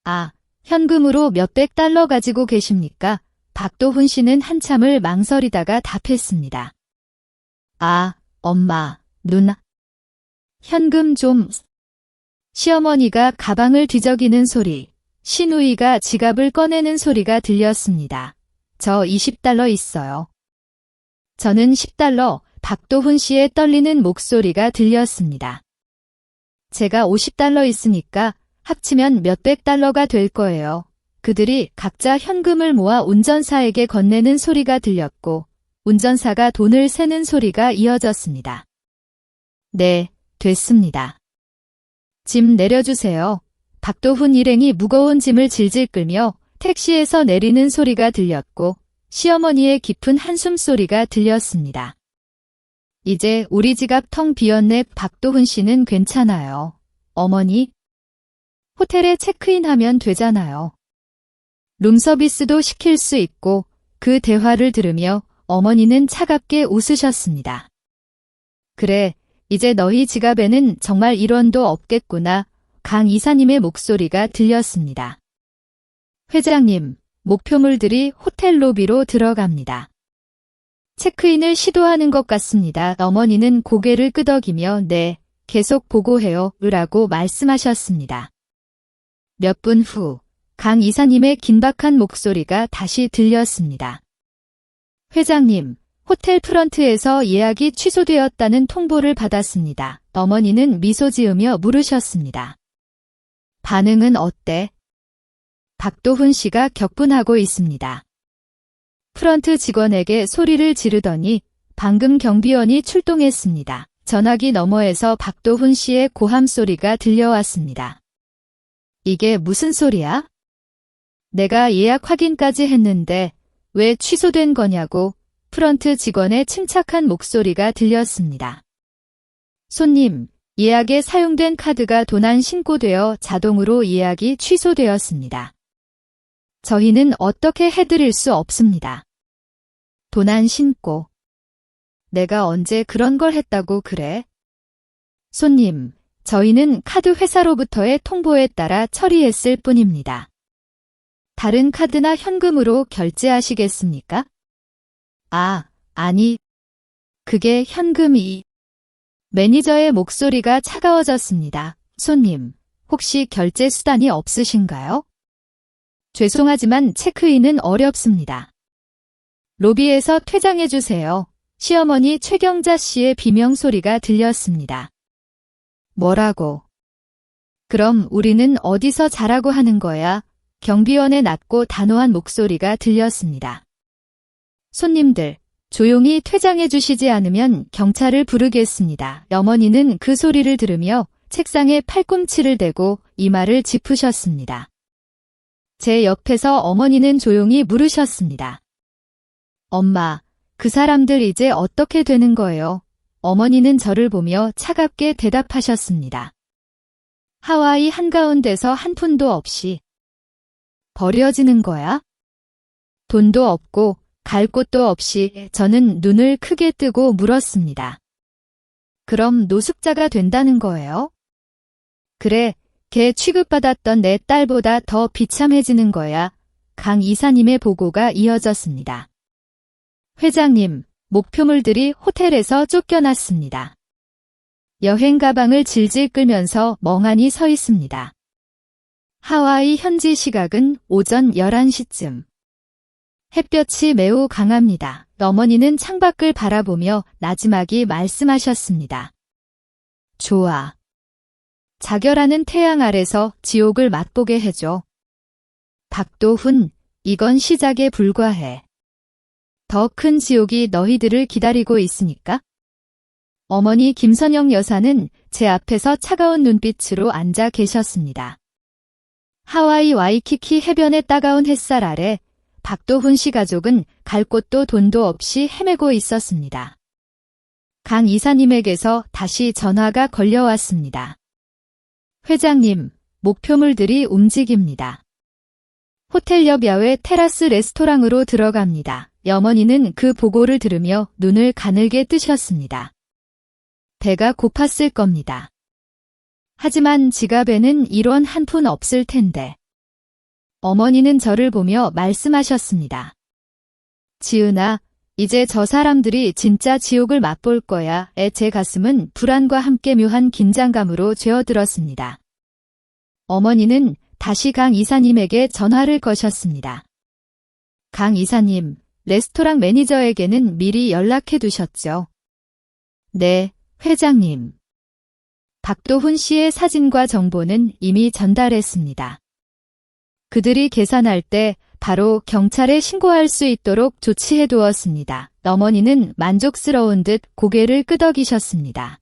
아, 현금으로 몇백 달러 가지고 계십니까? 박도훈 씨는 한참을 망설이다가 답했습니다. 아, 엄마, 누나. 현금 좀. 시어머니가 가방을 뒤적이는 소리, 신우이가 지갑을 꺼내는 소리가 들렸습니다. 저 20달러 있어요. 저는 10달러, 박도훈 씨의 떨리는 목소리가 들렸습니다. 제가 50달러 있으니까 합치면 몇백 달러가 될 거예요. 그들이 각자 현금을 모아 운전사에게 건네는 소리가 들렸고 운전사가 돈을 세는 소리가 이어졌습니다. 네, 됐습니다. 짐 내려주세요. 박도훈 일행이 무거운 짐을 질질 끌며 택시에서 내리는 소리가 들렸고 시어머니의 깊은 한숨 소리가 들렸습니다. 이제 우리 지갑 텅 비었네. 박도훈 씨는 괜찮아요. 어머니, 호텔에 체크인하면 되잖아요. 룸서비스도 시킬 수 있고. 그 대화를 들으며 어머니는 차갑게 웃으셨습니다. 그래, 이제 너희 지갑에는 정말 1원도 없겠구나. 강 이사님의 목소리가 들렸습니다. 회장님, 목표물들이 호텔 로비로 들어갑니다. 체크인을 시도하는 것 같습니다. 어머니는 고개를 끄덕이며 네, 계속 보고해요. 라고 말씀하셨습니다. 몇 분 후, 강 이사님의 긴박한 목소리가 다시 들렸습니다. 회장님, 호텔 프런트에서 예약이 취소되었다는 통보를 받았습니다. 어머니는 미소 지으며 물으셨습니다. 반응은 어때? 박도훈 씨가 격분하고 있습니다. 프런트 직원에게 소리를 지르더니 방금 경비원이 출동했습니다. 전화기 너머에서 박도훈 씨의 고함 소리가 들려왔습니다. 이게 무슨 소리야? 내가 예약 확인까지 했는데 왜 취소된 거냐고. 프런트 직원의 침착한 목소리가 들렸습니다. 손님, 예약에 사용된 카드가 도난 신고되어 자동으로 예약이 취소되었습니다. 저희는 어떻게 해드릴 수 없습니다. 도난 신고. 내가 언제 그런 걸 했다고 그래? 손님, 저희는 카드 회사로부터의 통보에 따라 처리했을 뿐입니다. 다른 카드나 현금으로 결제하시겠습니까? 아, 아니. 그게 현금이. 매니저의 목소리가 차가워졌습니다. 손님, 혹시 결제 수단이 없으신가요? 죄송하지만 체크인은 어렵습니다. 로비에서 퇴장해주세요. 시어머니 최경자 씨의 비명소리가 들렸습니다. 뭐라고? 그럼 우리는 어디서 자라고 하는 거야? 경비원의 낮고 단호한 목소리가 들렸습니다. 손님들, 조용히 퇴장해 주시지 않으면 경찰을 부르겠습니다. 어머니는 그 소리를 들으며 책상에 팔꿈치를 대고 이마를 짚으셨습니다. 제 옆에서 어머니는 조용히 물으셨습니다. 엄마, 그 사람들 이제 어떻게 되는 거예요? 어머니는 저를 보며 차갑게 대답하셨습니다. 하와이 한가운데서 한 푼도 없이 버려지는 거야? 돈도 없고 갈 곳도 없이. 저는 눈을 크게 뜨고 물었습니다. 그럼 노숙자가 된다는 거예요? 그래, 걔 취급받았던 내 딸보다 더 비참해지는 거야. 강 이사님의 보고가 이어졌습니다. 회장님, 목표물들이 호텔에서 쫓겨났습니다. 여행 가방을 질질 끌면서 멍하니 서 있습니다. 하와이 현지 시각은 오전 11시쯤. 햇볕이 매우 강합니다. 어머니는 창밖을 바라보며 나지막이 말씀하셨습니다. 좋아. 자결하는 태양 아래서 지옥을 맛보게 해줘. 박도훈, 이건 시작에 불과해. 더 큰 지옥이 너희들을 기다리고 있으니까. 어머니 김선영 여사는 제 앞에서 차가운 눈빛으로 앉아 계셨습니다. 하와이 와이키키 해변의 따가운 햇살 아래 박도훈 씨 가족은 갈 곳도 돈도 없이 헤매고 있었습니다. 강 이사님에게서 다시 전화가 걸려왔습니다. 회장님, 목표물들이 움직입니다. 호텔 옆 야외 테라스 레스토랑으로 들어갑니다. 어머니는 그 보고를 들으며 눈을 가늘게 뜨셨습니다. 배가 고팠을 겁니다. 하지만 지갑에는 1원 한 푼 없을 텐데. 어머니는 저를 보며 말씀하셨습니다. 지은아, 이제 저 사람들이 진짜 지옥을 맛볼 거야. 제 가슴은 불안과 함께 묘한 긴장감으로 죄어들었습니다. 어머니는 다시 강 이사님에게 전화를 거셨습니다. 강 이사님, 레스토랑 매니저에게는 미리 연락해 두셨죠? 네, 회장님. 박도훈 씨의 사진과 정보는 이미 전달했습니다. 그들이 계산할 때 바로 경찰에 신고할 수 있도록 조치해 두었습니다. 어머니는 만족스러운 듯 고개를 끄덕이셨습니다.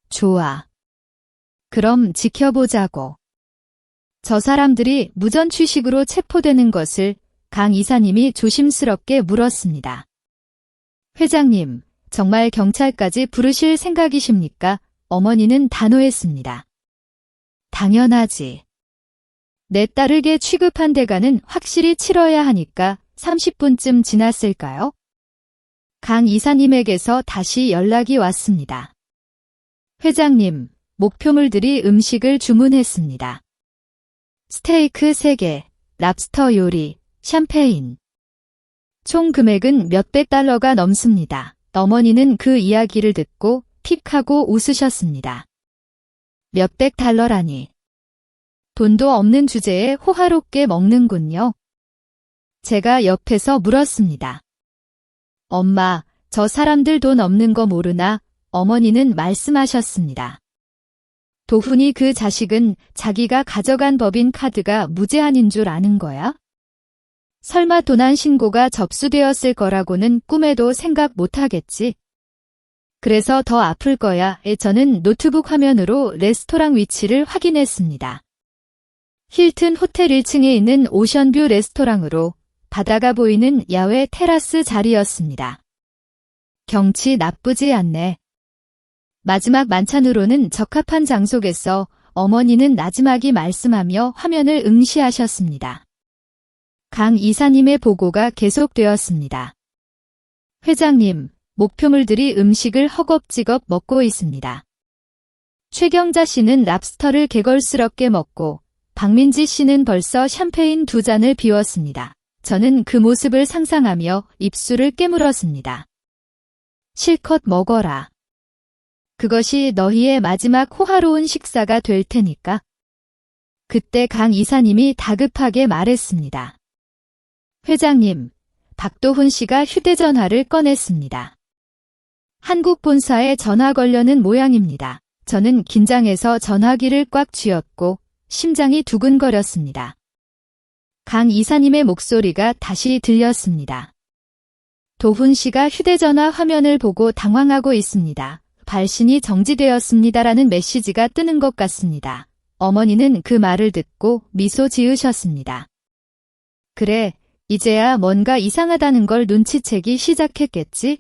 좋아. 그럼 지켜보자고. 저 사람들이 무전 취식으로 체포되는 것을 강 이사님이 조심스럽게 물었습니다. 회장님, 정말 경찰까지 부르실 생각이십니까? 어머니는 단호했습니다. 당연하지. 내 딸에게 취급한 대가는 확실히 치러야 하니까 30분쯤 지났을까요? 강 이사님에게서 다시 연락이 왔습니다. 회장님, 목표물들이 음식을 주문했습니다. 스테이크 3개, 랍스터 요리, 샴페인. 총 금액은 몇백 달러가 넘습니다. 어머니는 그 이야기를 듣고 픽 하고 웃으셨습니다. 몇백 달러라니. 돈도 없는 주제에 호화롭게 먹는군요. 제가 옆에서 물었습니다. 엄마, 저 사람들 돈 없는 거 모르나? 어머니는 말씀하셨습니다. 도훈이 그 자식은 자기가 가져간 법인 카드가 무제한인 줄 아는 거야? 설마 도난 신고가 접수되었을 거라고는 꿈에도 생각 못하겠지. 그래서 더 아플 거야. 저는 노트북 화면으로 레스토랑 위치를 확인했습니다. 힐튼 호텔 1층에 있는 오션뷰 레스토랑으로 바다가 보이는 야외 테라스 자리였습니다. 경치 나쁘지 않네. 마지막 만찬으로는 적합한 장소겠어. 어머니는 나지막이 말씀하며 화면을 응시하셨습니다. 강 이사님의 보고가 계속되었습니다. 회장님, 목표물들이 음식을 허겁지겁 먹고 있습니다. 최경자 씨는 랍스터를 개걸스럽게 먹고 박민지 씨는 벌써 샴페인 2잔을 비웠습니다. 저는 그 모습을 상상하며 입술을 깨물었습니다. 실컷 먹어라. 그것이 너희의 마지막 호화로운 식사가 될 테니까. 그때 강 이사님이 다급하게 말했습니다. 회장님, 박도훈 씨가 휴대전화를 꺼냈습니다. 한국 본사에 전화 걸려는 모양입니다. 저는 긴장해서 전화기를 꽉 쥐었고 심장이 두근거렸습니다. 강 이사님의 목소리가 다시 들렸습니다. 도훈 씨가 휴대전화 화면을 보고 당황하고 있습니다. 발신이 정지되었습니다라는 메시지가 뜨는 것 같습니다. 어머니는 그 말을 듣고 미소 지으셨습니다. 그래, 이제야 뭔가 이상하다는 걸 눈치채기 시작했겠지?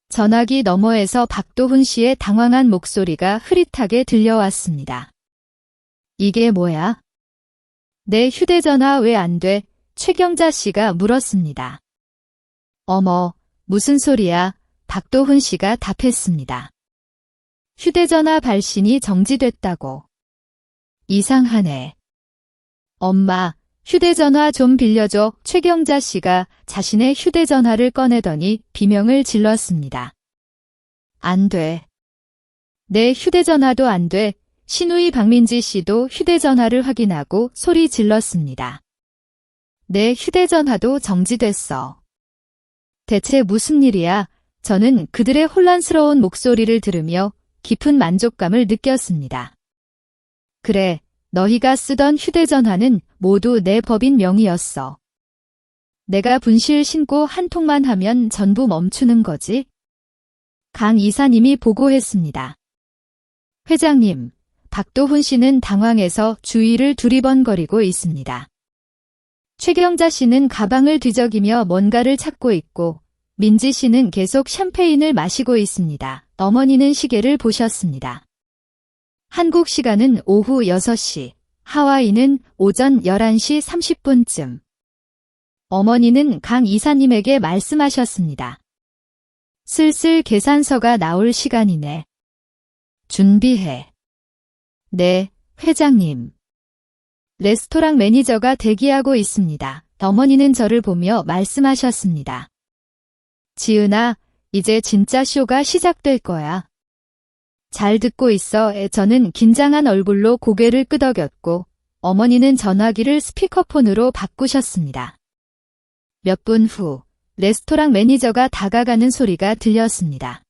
전화기 너머에서 박도훈 씨의 당황한 목소리가 흐릿하게 들려왔습니다. 이게 뭐야? 내 휴대전화 왜 안 돼? 최경자 씨가 물었습니다. 어머, 무슨 소리야? 박도훈 씨가 답했습니다. 휴대전화 발신이 정지됐다고. 이상하네. 엄마, 휴대전화 좀 빌려줘. 최경자 씨가 자신의 휴대전화를 꺼내더니 비명을 질렀습니다. 안 돼. 내 휴대전화도 안 돼. 신우이 박민지 씨도 휴대전화를 확인하고 소리 질렀습니다. 내 휴대전화도 정지됐어. 대체 무슨 일이야? 저는 그들의 혼란스러운 목소리를 들으며 깊은 만족감을 느꼈습니다. 그래, 너희가 쓰던 휴대전화는 모두 내 법인 명의였어. 내가 분실 신고 한 통만 하면 전부 멈추는 거지? 강 이사님이 보고했습니다. 회장님, 박도훈 씨는 당황해서 주위를 두리번거리고 있습니다. 최경자 씨는 가방을 뒤적이며 뭔가를 찾고 있고 민지 씨는 계속 샴페인을 마시고 있습니다. 어머니는 시계를 보셨습니다. 한국 시간은 오후 6시, 하와이는 오전 11시 30분쯤. 어머니는 강 이사님에게 말씀하셨습니다. 슬슬 계산서가 나올 시간이네. 준비해. 네, 회장님. 레스토랑 매니저가 대기하고 있습니다. 어머니는 저를 보며 말씀하셨습니다. 지은아, 이제 진짜 쇼가 시작될 거야. 잘 듣고 있어. 저는 긴장한 얼굴로 고개를 끄덕였고 어머니는 전화기를 스피커폰으로 바꾸셨습니다. 몇 분 후 레스토랑 매니저가 다가가는 소리가 들렸습니다.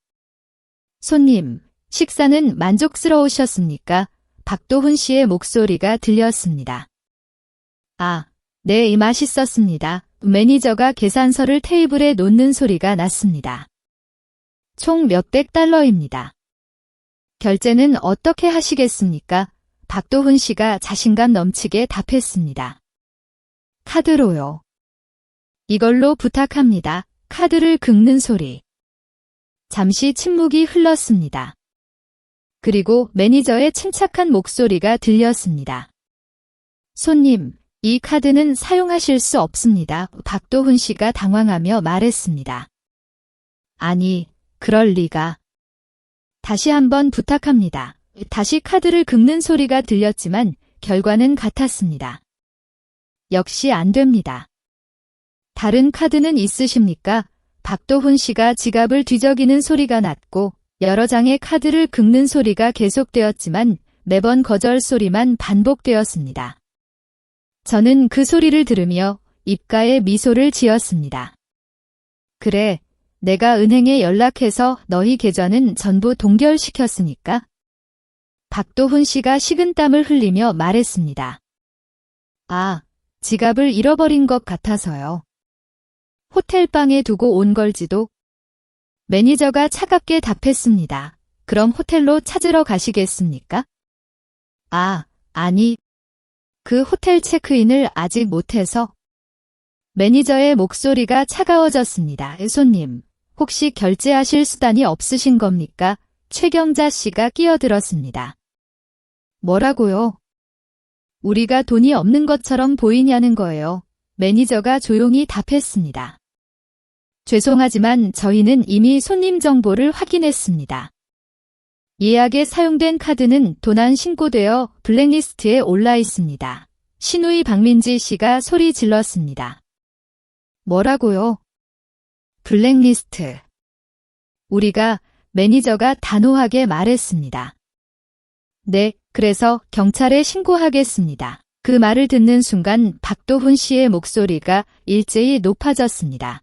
손님, 식사는 만족스러우셨습니까? 박도훈 씨의 목소리가 들렸습니다. 아, 네, 맛있었습니다. 매니저가 계산서를 테이블에 놓는 소리가 났습니다. 총 몇백 달러입니다. 결제는 어떻게 하시겠습니까? 박도훈 씨가 자신감 넘치게 답했습니다. 카드로요. 이걸로 부탁합니다. 카드를 긁는 소리. 잠시 침묵이 흘렀습니다. 그리고 매니저의 침착한 목소리가 들렸습니다. 손님, 이 카드는 사용하실 수 없습니다. 박도훈 씨가 당황하며 말했습니다. 아니, 그럴 리가. 다시 한번 부탁합니다. 다시 카드를 긁는 소리가 들렸지만 결과는 같았습니다. 역시 안 됩니다. 다른 카드는 있으십니까? 박도훈 씨가 지갑을 뒤적이는 소리가 났고 여러 장의 카드를 긁는 소리가 계속되었지만 매번 거절 소리만 반복되었습니다. 저는 그 소리를 들으며 입가에 미소를 지었습니다. 그래, 내가 은행에 연락해서 너희 계좌는 전부 동결시켰으니까. 박도훈 씨가 식은땀을 흘리며 말했습니다. 아, 지갑을 잃어버린 것 같아서요. 호텔방에 두고 온 걸지도. 매니저가 차갑게 답했습니다. 그럼 호텔로 찾으러 가시겠습니까? 아, 아니. 그 호텔 체크인을 아직 못해서. 매니저의 목소리가 차가워졌습니다. 손님, 혹시 결제하실 수단이 없으신 겁니까? 최경자 씨가 끼어들었습니다. 뭐라고요? 우리가 돈이 없는 것처럼 보이냐는 거예요. 매니저가 조용히 답했습니다. 죄송하지만 저희는 이미 손님 정보를 확인했습니다. 예약에 사용된 카드는 도난 신고되어 블랙리스트에 올라 있습니다. 신우이 박민지 씨가 소리 질렀습니다. 뭐라고요? 블랙리스트. 우리가 매니저가 단호하게 말했습니다. 네, 그래서 경찰에 신고하겠습니다. 그 말을 듣는 순간 박도훈 씨의 목소리가 일제히 높아졌습니다.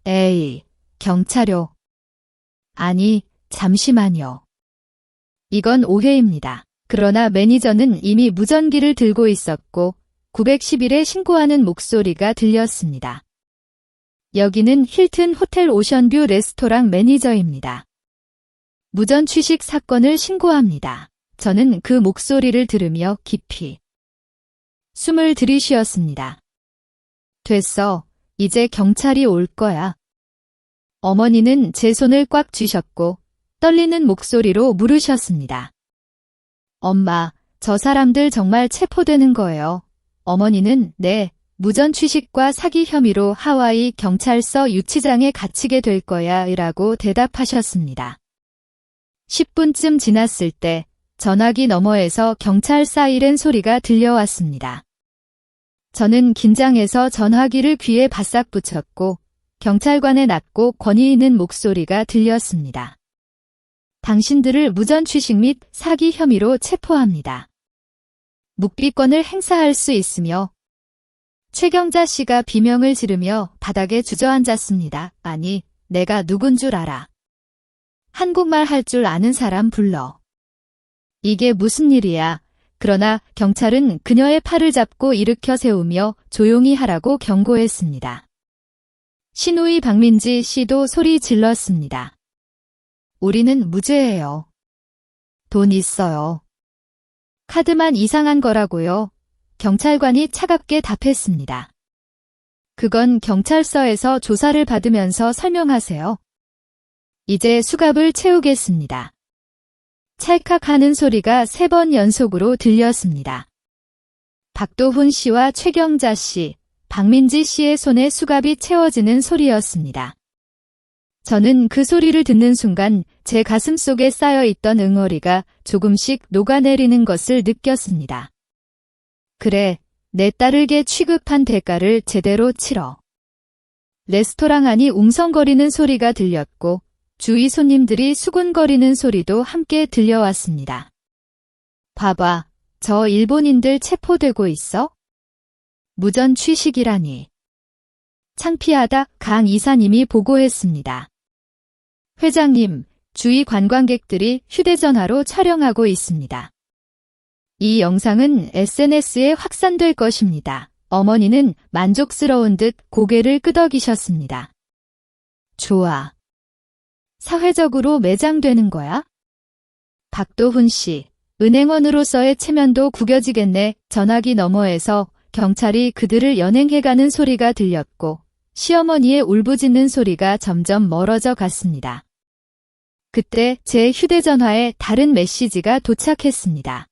에이, 경찰요. 아니, 잠시만요. 이건 오해입니다. 그러나 매니저는 이미 무전기를 들고 있었고 911에 신고하는 목소리가 들렸습니다. 여기는 힐튼 호텔 오션뷰 레스토랑 매니저입니다. 무전 취식 사건을 신고합니다. 저는 그 목소리를 들으며 깊이 숨을 들이쉬었습니다. 됐어. 이제 경찰이 올 거야. 어머니는 제 손을 꽉 쥐셨고 떨리는 목소리로 물으셨습니다. 엄마, 저 사람들 정말 체포되는 거예요. 어머니는 네, 무전 취식과 사기 혐의로 하와이 경찰서 유치장에 갇히게 될 거야 라고 대답하셨습니다. 10분쯤 지났을 때 전화기 너머에서 경찰 사이렌 소리가 들려왔습니다. 저는 긴장해서 전화기를 귀에 바싹 붙였고 경찰관의 낮고 권위 있는 목소리가 들렸습니다. 당신들을 무전 취식 및 사기 혐의로 체포합니다. 묵비권을 행사할 수 있으며 최경자 씨가 비명을 지르며 바닥에 주저앉았습니다. 아니, 내가 누군 줄 알아. 한국말 할 줄 아는 사람 불러. 이게 무슨 일이야. 그러나 경찰은 그녀의 팔을 잡고 일으켜 세우며 조용히 하라고 경고했습니다. 신우이 박민지 씨도 소리 질렀습니다. 우리는 무죄예요. 돈 있어요. 카드만 이상한 거라고요. 경찰관이 차갑게 답했습니다. 그건 경찰서에서 조사를 받으면서 설명하세요. 이제 수갑을 채우겠습니다. 찰칵하는 소리가 3번 연속으로 들렸습니다. 박도훈 씨와 최경자 씨, 박민지 씨의 손에 수갑이 채워지는 소리였습니다. 저는 그 소리를 듣는 순간 제 가슴 속에 쌓여있던 응어리가 조금씩 녹아내리는 것을 느꼈습니다. 그래, 내 딸에게 취급한 대가를 제대로 치러. 레스토랑 안이 웅성거리는 소리가 들렸고 주위 손님들이 수군거리는 소리도 함께 들려왔습니다. 봐봐, 저 일본인들 체포되고 있어? 무전 취식이라니. 창피하다 강 이사님이 보고했습니다. 회장님, 주위 관광객들이 휴대전화로 촬영하고 있습니다. 이 영상은 SNS에 확산될 것입니다. 어머니는 만족스러운 듯 고개를 끄덕이셨습니다. 좋아. 사회적으로 매장되는 거야? 박도훈 씨, 은행원으로서의 체면도 구겨지겠네. 전화기 너머에서 경찰이 그들을 연행해가는 소리가 들렸고 시어머니의 울부짖는 소리가 점점 멀어져 갔습니다. 그때 제 휴대전화에 다른 메시지가 도착했습니다.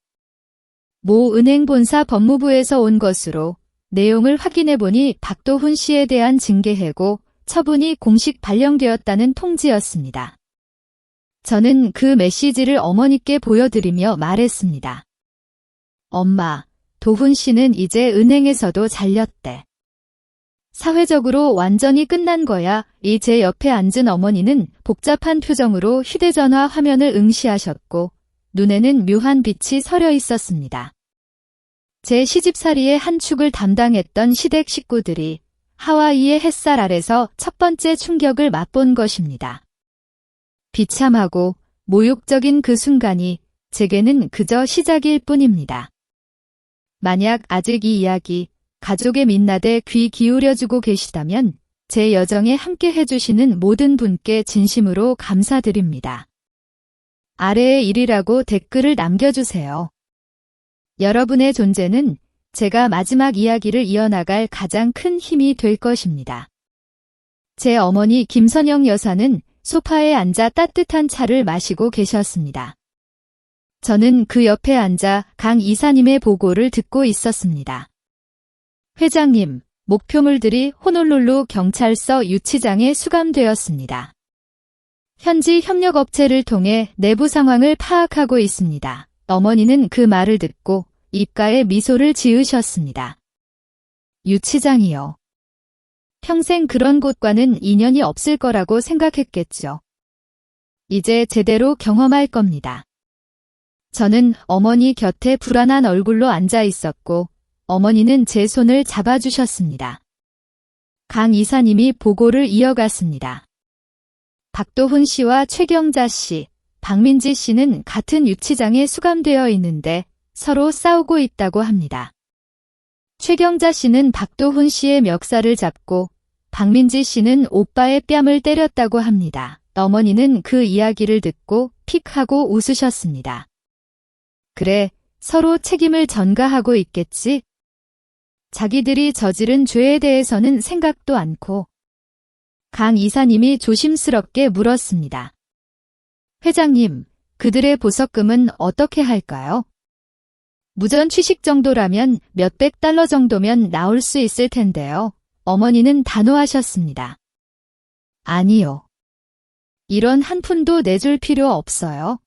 모 은행본사 법무부에서 온 것으로 내용을 확인해보니 박도훈 씨에 대한 징계해고 처분이 공식 발령되었다는 통지였습니다. 저는 그 메시지를 어머니께 보여드리며 말했습니다. 엄마, 도훈 씨는 이제 은행에서도 잘렸대. 사회적으로 완전히 끝난 거야. 이 제 옆에 앉은 어머니는 복잡한 표정으로 휴대전화 화면을 응시하셨고 눈에는 묘한 빛이 서려 있었습니다. 제 시집살이의 한 축을 담당했던 시댁 식구들이 하와이의 햇살 아래서 첫 번째 충격을 맛본 것입니다. 비참하고 모욕적인 그 순간이 제게는 그저 시작일 뿐입니다. 만약 아직 이 이야기, 가족의 민낯에 귀 기울여주고 계시다면 제 여정에 함께 해주시는 모든 분께 진심으로 감사드립니다. 아래에 1이라고 댓글을 남겨주세요. 여러분의 존재는 제가 마지막 이야기를 이어나갈 가장 큰 힘이 될 것입니다. 제 어머니 김선영 여사는 소파에 앉아 따뜻한 차를 마시고 계셨습니다. 저는 그 옆에 앉아 강 이사님의 보고를 듣고 있었습니다. 회장님, 목표물들이 호놀룰루 경찰서 유치장에 수감되었습니다. 현지 협력업체를 통해 내부 상황을 파악하고 있습니다. 어머니는 그 말을 듣고 입가에 미소를 지으셨습니다. 유치장이요. 평생 그런 곳과는 인연이 없을 거라고 생각했겠죠. 이제 제대로 경험할 겁니다. 저는 어머니 곁에 불안한 얼굴로 앉아 있었고 어머니는 제 손을 잡아주셨습니다. 강 이사님이 보고를 이어갔습니다. 박도훈 씨와 최경자 씨, 박민지 씨는 같은 유치장에 수감되어 있는데 서로 싸우고 있다고 합니다. 최경자 씨는 박도훈 씨의 멱살을 잡고 박민지 씨는 오빠의 뺨을 때렸다고 합니다. 어머니는 그 이야기를 듣고 픽 하고 웃으셨습니다. 그래, 서로 책임을 전가하고 있겠지? 자기들이 저지른 죄에 대해서는 생각도 않고. 강 이사님이 조심스럽게 물었습니다. 회장님, 그들의 보석금은 어떻게 할까요? 무전 취식 정도라면 몇백 달러 정도면 나올 수 있을 텐데요. 어머니는 단호하셨습니다. 아니요. 이런 한 푼도 내줄 필요 없어요.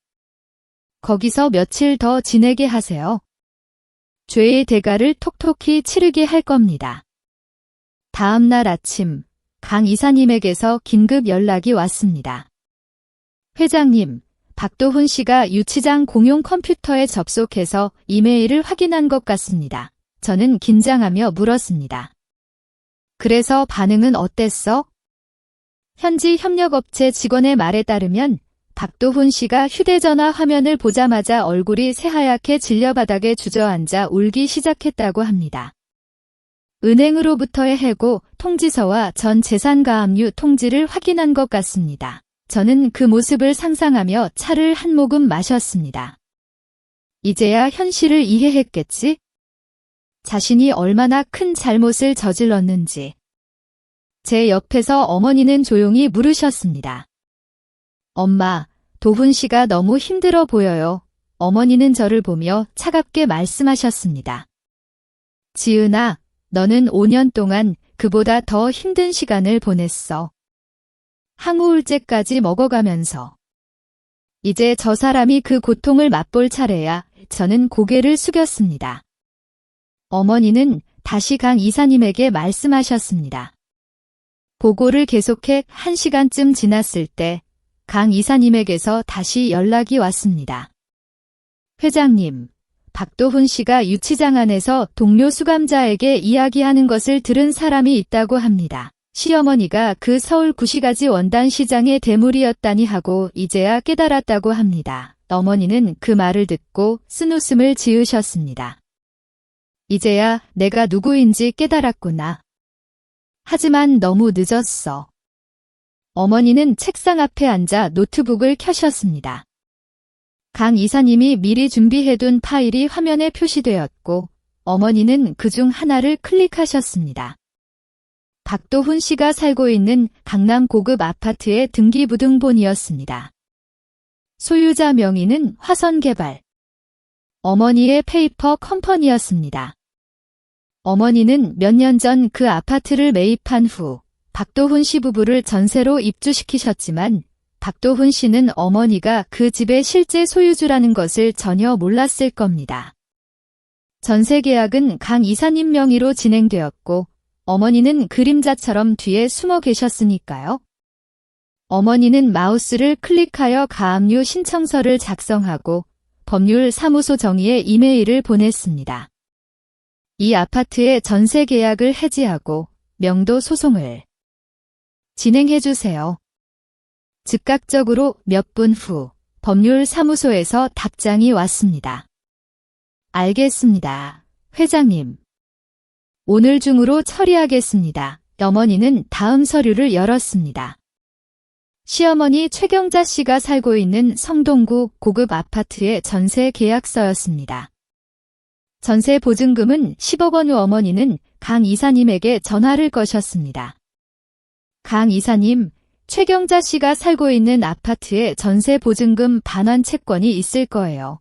거기서 며칠 더 지내게 하세요. 죄의 대가를 톡톡히 치르게 할 겁니다. 다음 날 아침, 강 이사님에게서 긴급 연락이 왔습니다. 회장님, 박도훈 씨가 유치장 공용 컴퓨터에 접속해서 이메일을 확인한 것 같습니다. 저는 긴장하며 물었습니다. 그래서 반응은 어땠어? 현지 협력업체 직원의 말에 따르면 박도훈 씨가 휴대전화 화면을 보자마자 얼굴이 새하얗게 질려 바닥에 주저앉아 울기 시작했다고 합니다. 은행으로부터의 해고 통지서와 전 재산가압류 통지를 확인한 것 같습니다. 저는 그 모습을 상상하며 차를 한 모금 마셨습니다. 이제야 현실을 이해했겠지? 자신이 얼마나 큰 잘못을 저질렀는지. 제 옆에서 어머니는 조용히 물으셨습니다. 엄마, 도훈 씨가 너무 힘들어 보여요. 어머니는 저를 보며 차갑게 말씀하셨습니다. 지은아, 너는 5년 동안 그보다 더 힘든 시간을 보냈어. 항우울제까지 먹어가면서. 이제 저 사람이 그 고통을 맛볼 차례야. 저는 고개를 숙였습니다. 어머니는 다시 강 이사님에게 말씀하셨습니다. 보고를 계속해 1시간쯤 지났을 때 강 이사님에게서 다시 연락이 왔습니다. 회장님, 박도훈 씨가 유치장 안에서 동료 수감자에게 이야기하는 것을 들은 사람이 있다고 합니다. 시어머니가 그 서울 구시가지 원단 시장의 대물이었다니 하고 이제야 깨달았다고 합니다. 어머니는 그 말을 듣고 쓴웃음을 지으셨습니다. 이제야 내가 누구인지 깨달았구나. 하지만 너무 늦었어. 어머니는 책상 앞에 앉아 노트북을 켜셨습니다. 강 이사님이 미리 준비해둔 파일이 화면에 표시되었고 어머니는 그중 하나를 클릭하셨습니다. 박도훈 씨가 살고 있는 강남 고급 아파트의 등기부등본이었습니다. 소유자 명의는 화선개발. 어머니의 페이퍼 컴퍼니였습니다. 어머니는 몇 년 전 그 아파트를 매입한 후 박도훈 씨 부부를 전세로 입주시키셨지만 박도훈 씨는 어머니가 그 집의 실제 소유주라는 것을 전혀 몰랐을 겁니다. 전세 계약은 강 이사님 명의로 진행되었고 어머니는 그림자처럼 뒤에 숨어 계셨으니까요. 어머니는 마우스를 클릭하여 가압류 신청서를 작성하고 법률사무소 정의에 이메일을 보냈습니다. 이 아파트의 전세 계약을 해지하고 명도 소송을 진행해주세요. 즉각적으로 몇 분 후 법률사무소에서 답장이 왔습니다. 알겠습니다, 회장님. 오늘 중으로 처리하겠습니다. 어머니는 다음 서류를 열었습니다. 시어머니 최경자 씨가 살고 있는 성동구 고급 아파트의 전세 계약서였습니다. 전세 보증금은 10억 원 후 어머니는 강 이사님에게 전화를 거셨습니다. 강 이사님, 최경자 씨가 살고 있는 아파트에 전세 보증금 반환 채권이 있을 거예요.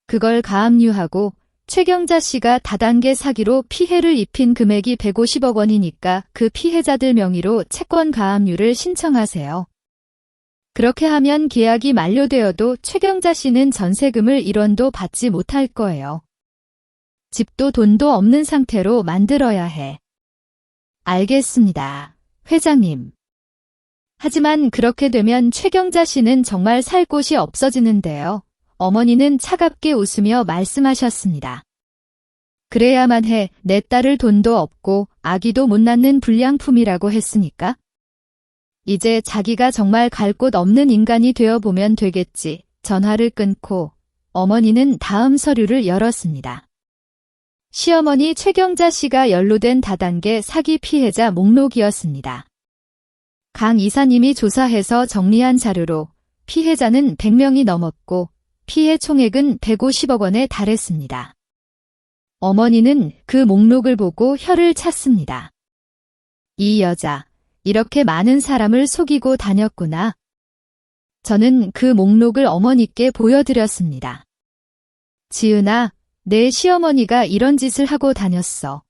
그걸 가압류하고 최경자 씨가 다단계 사기로 피해를 입힌 금액이 150억 원이니까 그 피해자들 명의로 채권 가압류를 신청하세요. 그렇게 하면 계약이 만료되어도 최경자 씨는 전세금을 1원도 받지 못할 거예요. 집도 돈도 없는 상태로 만들어야 해. 알겠습니다, 회장님. 하지만 그렇게 되면 최경자 씨는 정말 살 곳이 없어지는데요. 어머니는 차갑게 웃으며 말씀하셨습니다. 그래야만 해. 내 딸을 돈도 없고 아기도 못 낳는 불량품이라고 했으니까. 이제 자기가 정말 갈 곳 없는 인간이 되어보면 되겠지. 전화를 끊고 어머니는 다음 서류를 열었습니다. 시어머니 최경자 씨가 연루된 다단계 사기 피해자 목록이었습니다. 강 이사님이 조사해서 정리한 자료로 피해자는 100명이 넘었고 피해 총액은 150억 원에 달했습니다. 어머니는 그 목록을 보고 혀를 찼습니다. 이 여자, 이렇게 많은 사람을 속이고 다녔구나. 저는 그 목록을 어머니께 보여드렸습니다. 지은아, 내 시어머니가 이런 짓을 하고 다녔어.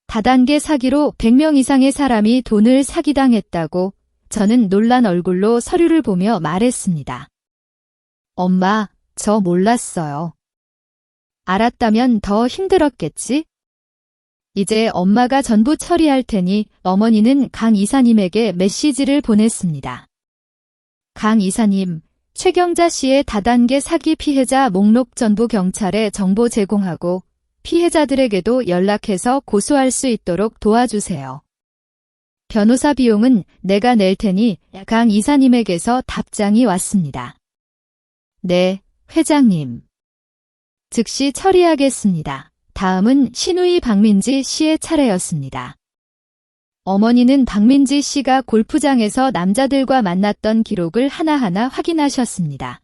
다단계 사기로 100명 이상의 사람이 돈을 사기당했다고 저는 놀란 얼굴로 서류를 보며 말했습니다. 엄마, 저 몰랐어요. 알았다면 더 힘들었겠지? 이제 엄마가 전부 처리할 테니 어머니는 강 이사님에게 메시지를 보냈습니다. 강 이사님, 최경자 씨의 다단계 사기 피해자 목록 전부 경찰에 정보 제공하고 피해자들에게도 연락해서 고소할 수 있도록 도와주세요. 변호사 비용은 내가 낼 테니 강 이사님에게서 답장이 왔습니다. 네, 회장님. 즉시 처리하겠습니다. 다음은 신우이 박민지 씨의 차례였습니다. 어머니는 박민지 씨가 골프장에서 남자들과 만났던 기록을 하나하나 확인하셨습니다.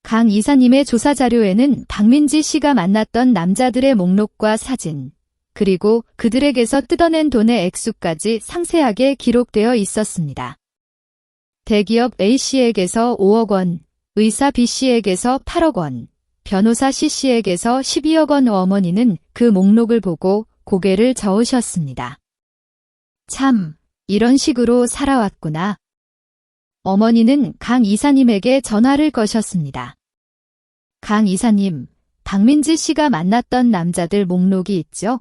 강 이사님의 조사 자료에는 박민지 씨가 만났던 남자들의 목록과 사진, 그리고 그들에게서 뜯어낸 돈의 액수까지 상세하게 기록되어 있었습니다. 대기업 A씨에게서 5억 원, 의사 B씨에게서 8억 원, 변호사 C씨에게서 12억 원. 어머니는 그 목록을 보고 고개를 저으셨습니다. 참, 이런 식으로 살아왔구나. 어머니는 강 이사님에게 전화를 거셨습니다. 강 이사님, 박민지 씨가 만났던 남자들 목록이 있죠?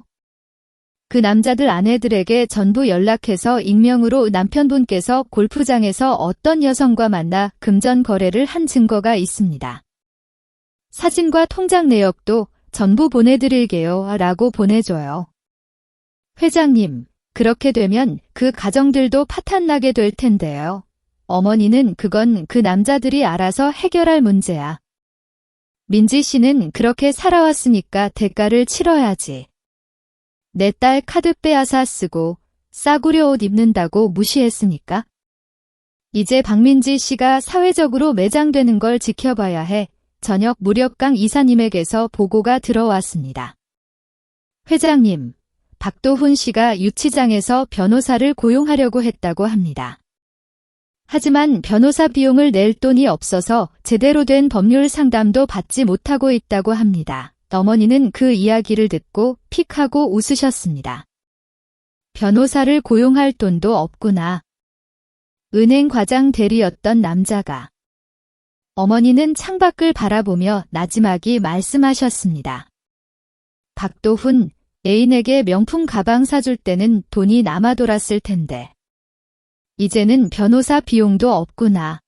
그 남자들 아내들에게 전부 연락해서 익명으로 남편분께서 골프장에서 어떤 여성과 만나 금전 거래를 한 증거가 있습니다. 사진과 통장 내역도 전부 보내드릴게요 라고 보내줘요. 회장님, 그렇게 되면 그 가정들도 파탄나게 될 텐데요. 어머니는 그건 그 남자들이 알아서 해결할 문제야. 민지 씨는 그렇게 살아왔으니까 대가를 치러야지. 내 딸 카드 빼앗아 쓰고 싸구려 옷 입는다고 무시했으니까. 이제 박민지 씨가 사회적으로 매장되는 걸 지켜봐야 해. 저녁 무렵 강 이사님에게서 보고가 들어왔습니다. 회장님, 박도훈 씨가 유치장에서 변호사를 고용하려고 했다고 합니다. 하지만 변호사 비용을 낼 돈이 없어서 제대로 된 법률 상담도 받지 못하고 있다고 합니다. 어머니는 그 이야기를 듣고 픽 하고 웃으셨습니다. 변호사를 고용할 돈도 없구나. 은행 과장 대리였던 남자가. 어머니는 창밖을 바라보며 나지막이 말씀하셨습니다. 박도훈, 애인에게 명품 가방 사줄 때는 돈이 남아 돌았을 텐데. 이제는 변호사 비용도 없구나.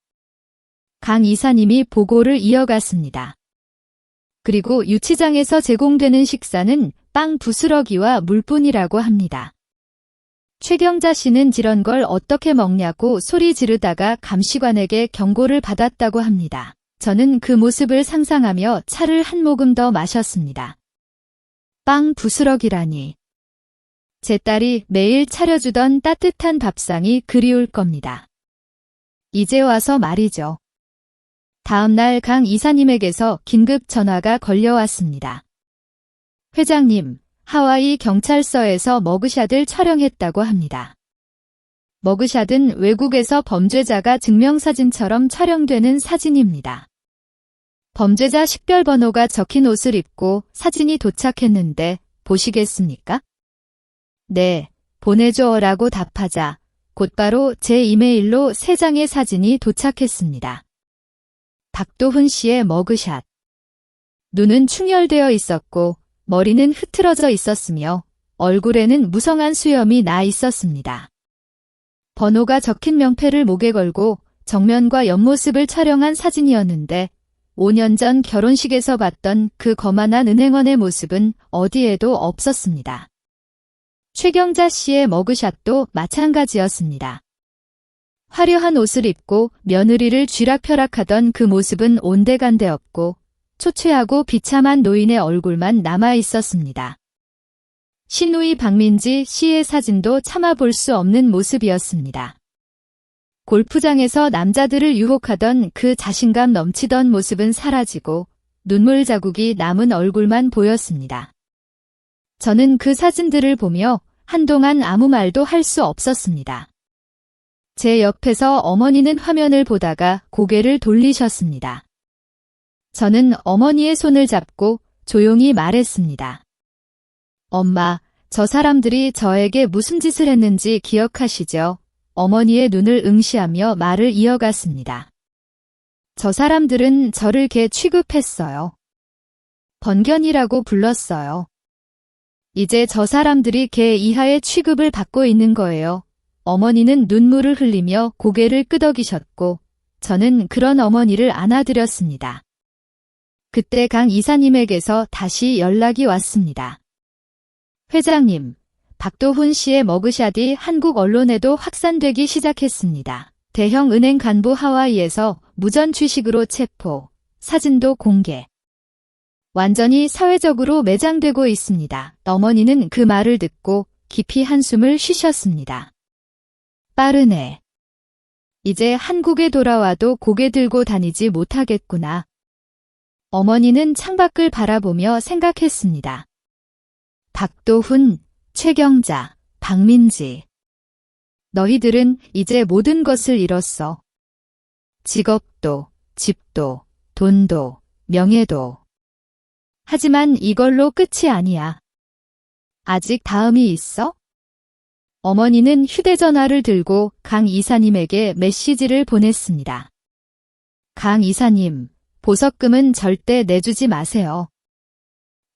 강 이사님이 보고를 이어갔습니다. 그리고 유치장에서 제공되는 식사는 빵 부스러기와 물뿐이라고 합니다. 최경자 씨는 이런 걸 어떻게 먹냐고 소리 지르다가 감시관에게 경고를 받았다고 합니다. 저는 그 모습을 상상하며 차를 한 모금 더 마셨습니다. 빵 부스러기라니. 제 딸이 매일 차려주던 따뜻한 밥상이 그리울 겁니다. 이제 와서 말이죠. 다음 날 강 이사님에게서 긴급 전화가 걸려왔습니다. 회장님, 하와이 경찰서에서 머그샷을 촬영했다고 합니다. 머그샷은 외국에서 범죄자가 증명사진처럼 촬영되는 사진입니다. 범죄자 식별번호가 적힌 옷을 입고 사진이 도착했는데 보시겠습니까? 네, 보내줘라고 답하자 곧바로 제 이메일로 3장의 사진이 도착했습니다. 박도훈 씨의 머그샷. 눈은 충혈되어 있었고 머리는 흐트러져 있었으며 얼굴에는 무성한 수염이 나 있었습니다. 번호가 적힌 명패를 목에 걸고 정면과 옆모습을 촬영한 사진이었는데 5년 전 결혼식에서 봤던 그 거만한 은행원의 모습은 어디에도 없었습니다. 최경자 씨의 머그샷도 마찬가지였습니다. 화려한 옷을 입고 며느리를 쥐락펴락하던 그 모습은 온데간데 없고 초췌하고 비참한 노인의 얼굴만 남아 있었습니다. 시누이 박민지 씨의 사진도 참아 볼 수 없는 모습이었습니다. 골프장에서 남자들을 유혹하던 그 자신감 넘치던 모습은 사라지고 눈물 자국이 남은 얼굴만 보였습니다. 저는 그 사진들을 보며 한동안 아무 말도 할 수 없었습니다. 제 옆에서 어머니는 화면을 보다가 고개를 돌리셨습니다. 저는 어머니의 손을 잡고 조용히 말했습니다. 엄마, 저 사람들이 저에게 무슨 짓을 했는지 기억하시죠? 어머니의 눈을 응시하며 말을 이어갔습니다. 저 사람들은 저를 개 취급했어요. 번견이라고 불렀어요. 이제 저 사람들이 개 이하의 취급을 받고 있는 거예요. 어머니는 눈물을 흘리며 고개를 끄덕이셨고 저는 그런 어머니를 안아드렸습니다. 그때 강 이사님에게서 다시 연락이 왔습니다. 회장님, 박도훈 씨의 머그샷이 한국 언론에도 확산되기 시작했습니다. 대형 은행 간부 하와이에서 무전 취식으로 체포, 사진도 공개. 완전히 사회적으로 매장되고 있습니다. 어머니는 그 말을 듣고 깊이 한숨을 쉬셨습니다. 빠르네. 이제 한국에 돌아와도 고개 들고 다니지 못하겠구나. 어머니는 창밖을 바라보며 생각했습니다. 박도훈, 최경자, 박민지. 너희들은 이제 모든 것을 잃었어. 직업도, 집도, 돈도, 명예도. 하지만 이걸로 끝이 아니야. 아직 다음이 있어? 어머니는 휴대전화를 들고 강 이사님에게 메시지를 보냈습니다. 강 이사님, 보석금은 절대 내주지 마세요.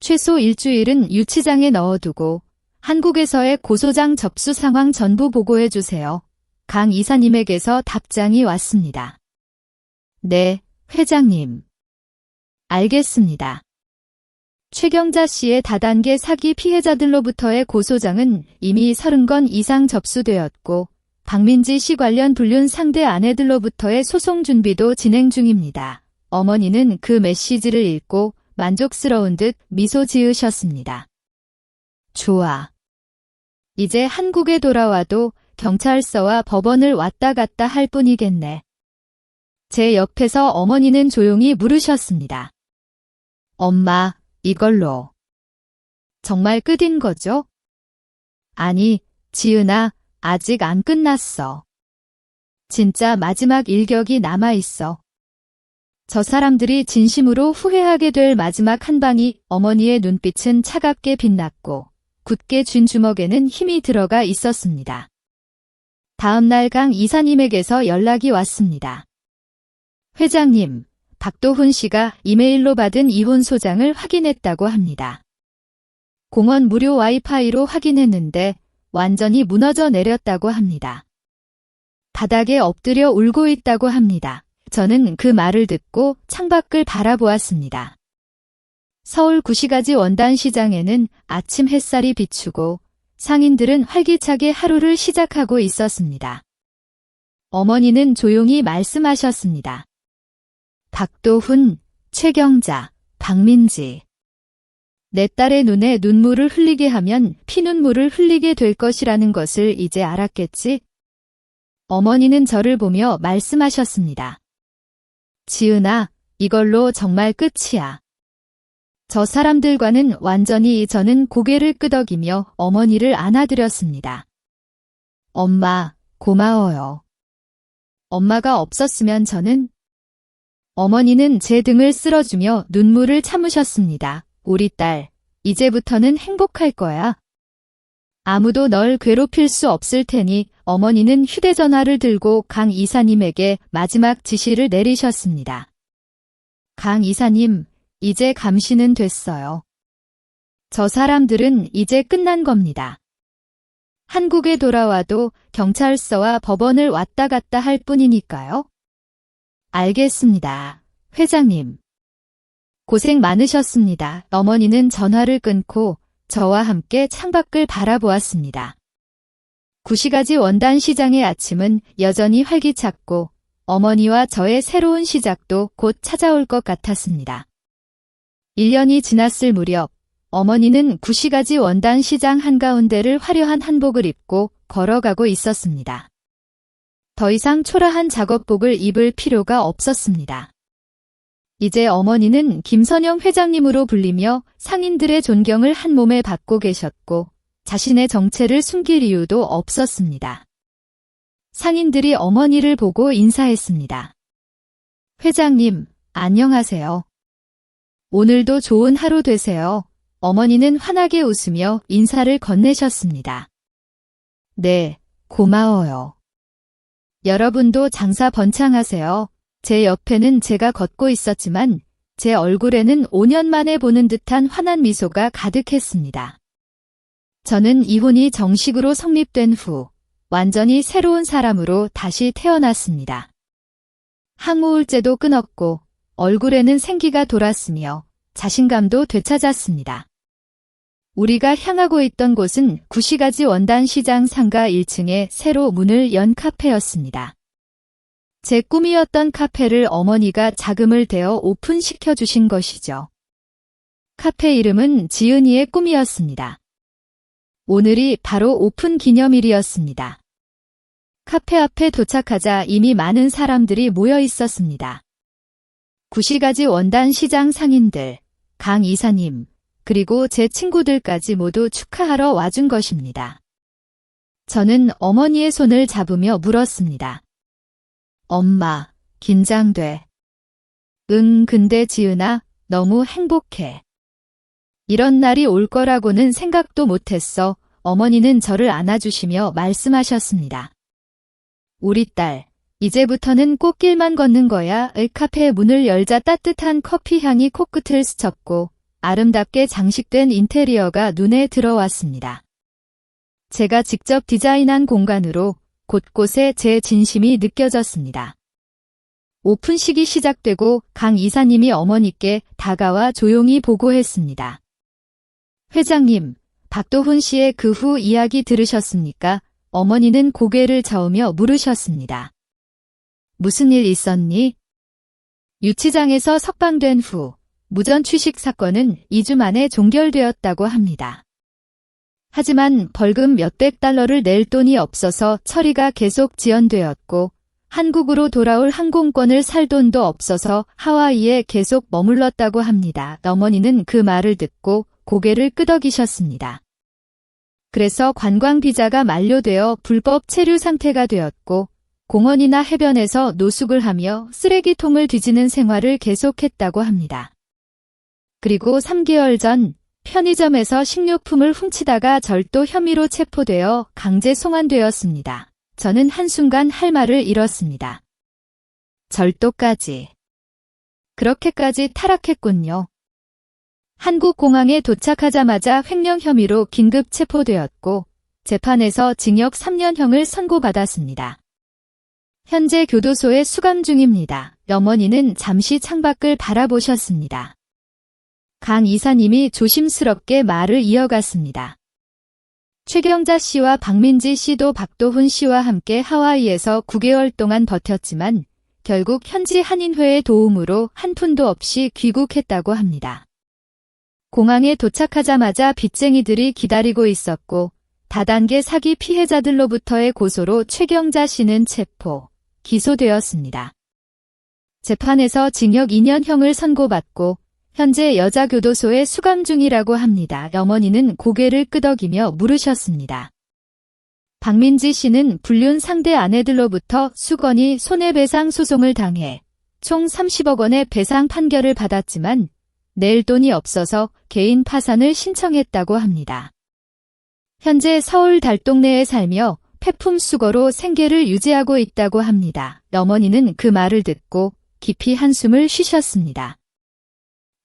최소 일주일은 유치장에 넣어두고 한국에서의 고소장 접수 상황 전부 보고해 주세요. 강 이사님에게서 답장이 왔습니다. 네, 회장님. 알겠습니다. 최경자 씨의 다단계 사기 피해자들로부터의 고소장은 이미 30건 이상 접수되었고 박민지 씨 관련 불륜 상대 아내들로부터의 소송 준비도 진행 중입니다. 어머니는 그 메시지를 읽고 만족스러운 듯 미소 지으셨습니다. 좋아. 이제 한국에 돌아와도 경찰서와 법원을 왔다 갔다 할 뿐이겠네. 제 옆에서 어머니는 조용히 물으셨습니다. 엄마, 이걸로 정말 끝인 거죠? 아니, 지은아, 아직 안 끝났어. 진짜 마지막 일격이 남아있어. 저 사람들이 진심으로 후회하게 될 마지막 한 방이. 어머니의 눈빛은 차갑게 빛났고 굳게 쥔 주먹에는 힘이 들어가 있었습니다. 다음 날 강 이사님에게서 연락이 왔습니다. 회장님, 박도훈 씨가 이메일로 받은 이혼 소장을 확인했다고 합니다. 공원 무료 와이파이로 확인했는데 완전히 무너져 내렸다고 합니다. 바닥에 엎드려 울고 있다고 합니다. 저는 그 말을 듣고 창밖을 바라보았습니다. 서울 구시가지 원단시장에는 아침 햇살이 비추고 상인들은 활기차게 하루를 시작하고 있었습니다. 어머니는 조용히 말씀하셨습니다. 박도훈, 최경자, 박민지. 내 딸의 눈에 눈물을 흘리게 하면 피눈물을 흘리게 될 것이라는 것을 이제 알았겠지? 어머니는 저를 보며 말씀하셨습니다. 지은아, 이걸로 정말 끝이야. 저 사람들과는 완전히. 저는 고개를 끄덕이며 어머니를 안아드렸습니다. 엄마, 고마워요. 엄마가 없었으면 저는... 어머니는 제 등을 쓸어주며 눈물을 참으셨습니다. 우리 딸, 이제부터는 행복할 거야. 아무도 널 괴롭힐 수 없을 테니. 어머니는 휴대전화를 들고 강 이사님에게 마지막 지시를 내리셨습니다. 강 이사님, 이제 감시는 됐어요. 저 사람들은 이제 끝난 겁니다. 한국에 돌아와도 경찰서와 법원을 왔다 갔다 할 뿐이니까요. 알겠습니다, 회장님. 고생 많으셨습니다. 어머니는 전화를 끊고 저와 함께 창밖을 바라보았습니다. 구시가지 원단 시장의 아침은 여전히 활기찼고 어머니와 저의 새로운 시작도 곧 찾아올 것 같았습니다. 1년이 지났을 무렵 어머니는 구시가지 원단 시장 한가운데를 화려한 한복을 입고 걸어가고 있었습니다. 더 이상 초라한 작업복을 입을 필요가 없었습니다. 이제 어머니는 김선영 회장님으로 불리며 상인들의 존경을 한 몸에 받고 계셨고 자신의 정체를 숨길 이유도 없었습니다. 상인들이 어머니를 보고 인사했습니다. 회장님, 안녕하세요. 오늘도 좋은 하루 되세요. 어머니는 환하게 웃으며 인사를 건네셨습니다. 네, 고마워요. 여러분도 장사 번창하세요. 제 옆에는 제가 걷고 있었지만 제 얼굴에는 5년 만에 보는 듯한 환한 미소가 가득했습니다. 저는 이혼이 정식으로 성립된 후 완전히 새로운 사람으로 다시 태어났습니다. 항우울제도 끊었고 얼굴에는 생기가 돌았으며 자신감도 되찾았습니다. 우리가 향하고 있던 곳은 구시가지 원단 시장 상가 1층에 새로 문을 연 카페였습니다. 제 꿈이었던 카페를 어머니가 자금을 대어 오픈시켜 주신 것이죠. 카페 이름은 지은이의 꿈이었습니다. 오늘이 바로 오픈 기념일이었습니다. 카페 앞에 도착하자 이미 많은 사람들이 모여 있었습니다. 구시가지 원단 시장 상인들, 강 이사님, 그리고 제 친구들까지 모두 축하하러 와준 것입니다. 저는 어머니의 손을 잡으며 물었습니다. 엄마, 긴장돼. 응, 근데 지은아, 너무 행복해. 이런 날이 올 거라고는 생각도 못했어. 어머니는 저를 안아주시며 말씀하셨습니다. 우리 딸, 이제부터는 꽃길만 걷는 거야. 카페 문을 열자 따뜻한 커피 향이 코끝을 스쳤고 아름답게 장식된 인테리어가 눈에 들어왔습니다. 제가 직접 디자인한 공간으로 곳곳에 제 진심이 느껴졌습니다. 오픈식이 시작되고 강 이사님이 어머니께 다가와 조용히 보고했습니다. 회장님, 박도훈 씨의 그 후 이야기 들으셨습니까? 어머니는 고개를 저으며 물으셨습니다. 무슨 일 있었니? 유치장에서 석방된 후 무전 취식 사건은 2주 만에 종결되었다고 합니다. 하지만 벌금 몇백 달러를 낼 돈이 없어서 처리가 계속 지연되었고 한국으로 돌아올 항공권을 살 돈도 없어서 하와이에 계속 머물렀다고 합니다. 어머니는 그 말을 듣고 고개를 끄덕이셨습니다. 그래서 관광 비자가 만료되어 불법 체류 상태가 되었고 공원이나 해변에서 노숙을 하며 쓰레기통을 뒤지는 생활을 계속했다고 합니다. 그리고 3개월 전 편의점에서 식료품을 훔치다가 절도 혐의로 체포되어 강제 송환되었습니다. 저는 한순간 할 말을 잃었습니다. 절도까지. 그렇게까지 타락했군요. 한국 공항에 도착하자마자 횡령 혐의로 긴급 체포되었고 재판에서 징역 3년형을 선고받았습니다. 현재 교도소에 수감 중입니다. 어머니는 잠시 창밖을 바라보셨습니다. 강 이사님이 조심스럽게 말을 이어갔습니다. 최경자 씨와 박민지 씨도 박도훈 씨와 함께 하와이에서 9개월 동안 버텼지만 결국 현지 한인회의 도움으로 한 푼도 없이 귀국했다고 합니다. 공항에 도착하자마자 빚쟁이들이 기다리고 있었고 다단계 사기 피해자들로부터의 고소로 최경자 씨는 체포, 기소되었습니다. 재판에서 징역 2년형을 선고받고 현재 여자교도소에 수감 중이라고 합니다. 어머니는 고개를 끄덕이며 물으셨습니다. 박민지 씨는 불륜 상대 아내들로부터 수건이 손해배상 소송을 당해 총 30억 원의 배상 판결을 받았지만 낼 돈이 없어서 개인 파산을 신청했다고 합니다. 현재 서울 달동네에 살며 폐품 수거로 생계를 유지하고 있다고 합니다. 어머니는 그 말을 듣고 깊이 한숨을 쉬셨습니다.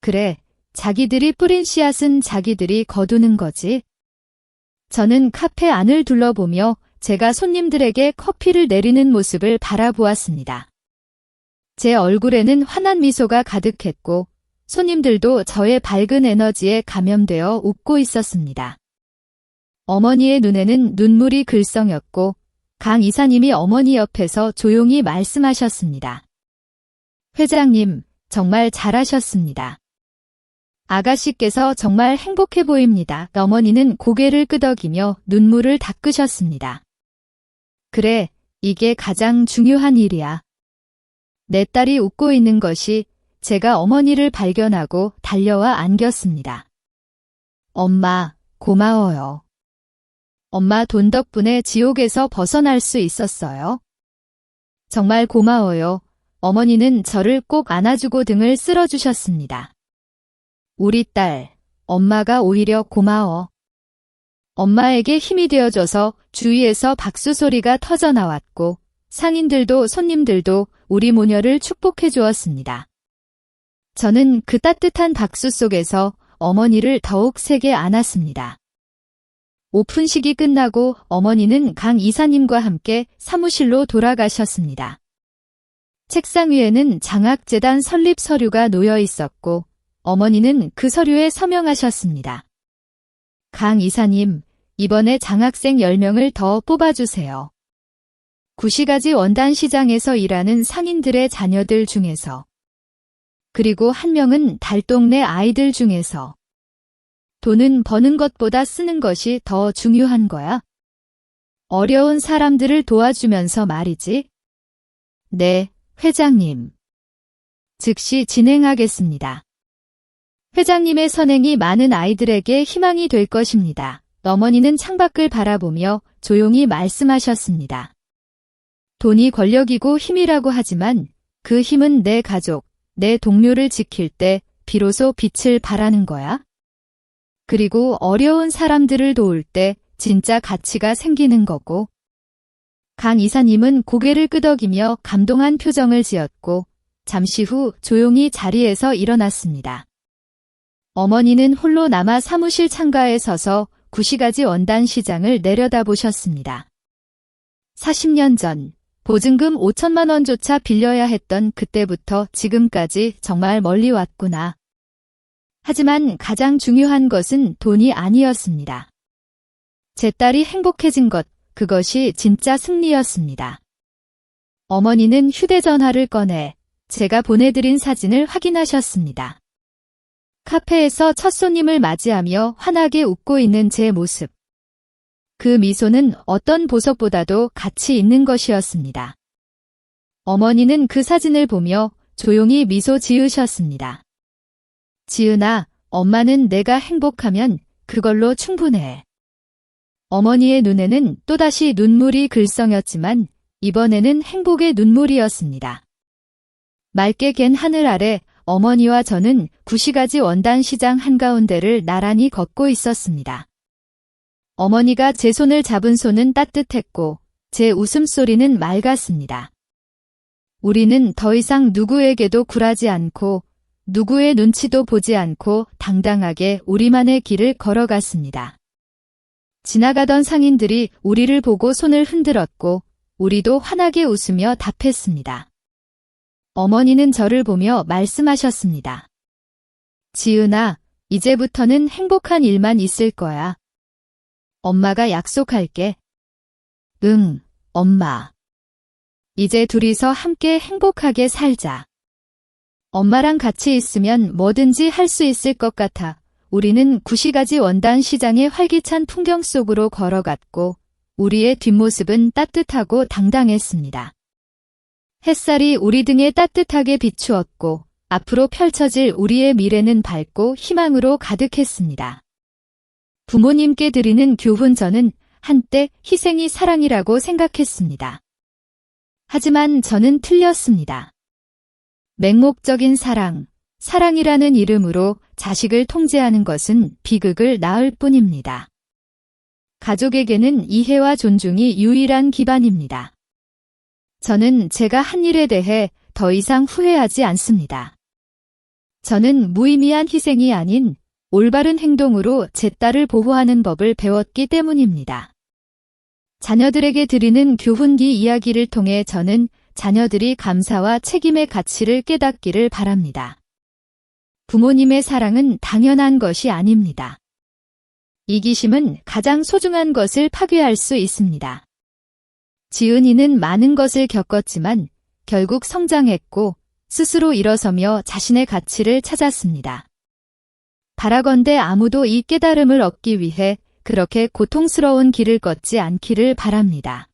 그래, 자기들이 뿌린 씨앗은 자기들이 거두는 거지. 저는 카페 안을 둘러보며 제가 손님들에게 커피를 내리는 모습을 바라보았습니다. 제 얼굴에는 환한 미소가 가득했고 손님들도 저의 밝은 에너지에 감염되어 웃고 있었습니다. 어머니의 눈에는 눈물이 글썽였고 강 이사님이 어머니 옆에서 조용히 말씀하셨습니다. 회장님, 정말 잘하셨습니다. 아가씨께서 정말 행복해 보입니다. 어머니는 고개를 끄덕이며 눈물을 닦으셨습니다. 그래, 이게 가장 중요한 일이야. 내 딸이 웃고 있는 것이 제가 어머니를 발견하고 달려와 안겼습니다. 엄마, 고마워요. 엄마 돈 덕분에 지옥에서 벗어날 수 있었어요. 정말 고마워요. 어머니는 저를 꼭 안아주고 등을 쓸어주셨습니다. 우리 딸, 엄마가 오히려 고마워. 엄마에게 힘이 되어줘서 주위에서 박수 소리가 터져 나왔고 상인들도 손님들도 우리 모녀를 축복해 주었습니다. 저는 그 따뜻한 박수 속에서 어머니를 더욱 세게 안았습니다. 오픈식이 끝나고 어머니는 강 이사님과 함께 사무실로 돌아가셨습니다. 책상 위에는 장학재단 설립 서류가 놓여 있었고 어머니는 그 서류에 서명하셨습니다. 강 이사님, 이번에 장학생 10명을 더 뽑아주세요. 구시가지 원단시장에서 일하는 상인들의 자녀들 중에서 그리고 1명은 달동네 아이들 중에서 돈은 버는 것보다 쓰는 것이 더 중요한 거야. 어려운 사람들을 도와주면서 말이지. 네, 회장님. 즉시 진행하겠습니다. 회장님의 선행이 많은 아이들에게 희망이 될 것입니다. 어머니는 창밖을 바라보며 조용히 말씀하셨습니다. 돈이 권력이고 힘이라고 하지만 그 힘은 내 가족, 내 동료를 지킬 때 비로소 빛을 발하는 거야. 그리고 어려운 사람들을 도울 때 진짜 가치가 생기는 거고. 강 이사님은 고개를 끄덕이며 감동한 표정을 지었고 잠시 후 조용히 자리에서 일어났습니다. 어머니는 홀로 남아 사무실 창가에 서서 구시가지 원단 시장을 내려다보셨습니다. 40년 전 보증금 5천만 원조차 빌려야 했던 그때부터 지금까지 정말 멀리 왔구나. 하지만 가장 중요한 것은 돈이 아니었습니다. 제 딸이 행복해진 것, 그것이 진짜 승리였습니다. 어머니는 휴대전화를 꺼내 제가 보내드린 사진을 확인하셨습니다. 카페에서 첫 손님을 맞이하며 환하게 웃고 있는 제 모습. 그 미소는 어떤 보석보다도 가치 있는 것이었습니다. 어머니는 그 사진을 보며 조용히 미소 지으셨습니다. 지은아, 엄마는 내가 행복하면 그걸로 충분해. 어머니의 눈에는 또다시 눈물이 글썽였지만 이번에는 행복의 눈물이었습니다. 맑게 갠 하늘 아래 어머니와 저는 구시가지 원단 시장 한가운데를 나란히 걷고 있었습니다. 어머니가 제 손을 잡은 손은 따뜻했고 제 웃음소리는 맑았습니다. 우리는 더 이상 누구에게도 굴하지 않고 누구의 눈치도 보지 않고 당당하게 우리만의 길을 걸어갔습니다. 지나가던 상인들이 우리를 보고 손을 흔들었고 우리도 환하게 웃으며 답했습니다. 어머니는 저를 보며 말씀하셨습니다. 지은아, 이제부터는 행복한 일만 있을 거야. 엄마가 약속할게. 응, 엄마. 이제 둘이서 함께 행복하게 살자. 엄마랑 같이 있으면 뭐든지 할 수 있을 것 같아. 우리는 구시가지 원단 시장의 활기찬 풍경 속으로 걸어갔고 우리의 뒷모습은 따뜻하고 당당했습니다. 햇살이 우리 등에 따뜻하게 비추었고 앞으로 펼쳐질 우리의 미래는 밝고 희망으로 가득했습니다. 부모님께 드리는 교훈 저는 한때 희생이 사랑이라고 생각했습니다. 하지만 저는 틀렸습니다. 맹목적인 사랑, 사랑이라는 이름으로 자식을 통제하는 것은 비극을 낳을 뿐입니다. 가족에게는 이해와 존중이 유일한 기반입니다. 저는 제가 한 일에 대해 더 이상 후회하지 않습니다. 저는 무의미한 희생이 아닌 올바른 행동으로 제 딸을 보호하는 법을 배웠기 때문입니다. 자녀들에게 드리는 교훈기 이야기를 통해 저는 자녀들이 감사와 책임의 가치를 깨닫기를 바랍니다. 부모님의 사랑은 당연한 것이 아닙니다. 이기심은 가장 소중한 것을 파괴할 수 있습니다. 지은이는 많은 것을 겪었지만 결국 성장했고 스스로 일어서며 자신의 가치를 찾았습니다. 바라건대 아무도 이 깨달음을 얻기 위해 그렇게 고통스러운 길을 걷지 않기를 바랍니다.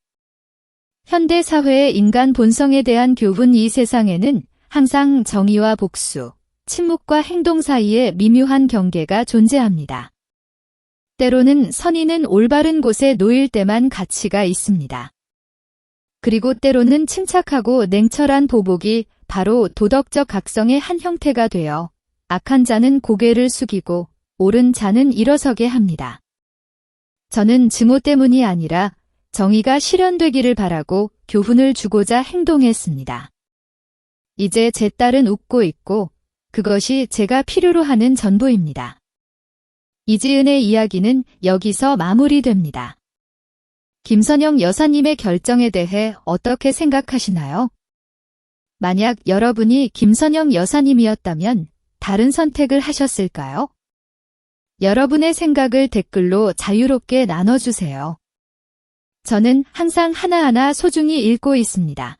현대 사회의 인간 본성에 대한 교훈. 이 세상에는 항상 정의와 복수, 침묵과 행동 사이에 미묘한 경계가 존재합니다. 때로는 선의는 올바른 곳에 놓일 때만 가치가 있습니다. 그리고 때로는 침착하고 냉철한 보복이 바로 도덕적 각성의 한 형태가 되어 악한 자는 고개를 숙이고 옳은 자는 일어서게 합니다. 저는 증오 때문이 아니라 정의가 실현되기를 바라고 교훈을 주고자 행동했습니다. 이제 제 딸은 웃고 있고 그것이 제가 필요로 하는 전부입니다. 이지은의 이야기는 여기서 마무리됩니다. 김선영 여사님의 결정에 대해 어떻게 생각하시나요? 만약 여러분이 김선영 여사님이었다면 다른 선택을 하셨을까요? 여러분의 생각을 댓글로 자유롭게 나눠주세요. 저는 항상 하나하나 소중히 읽고 있습니다.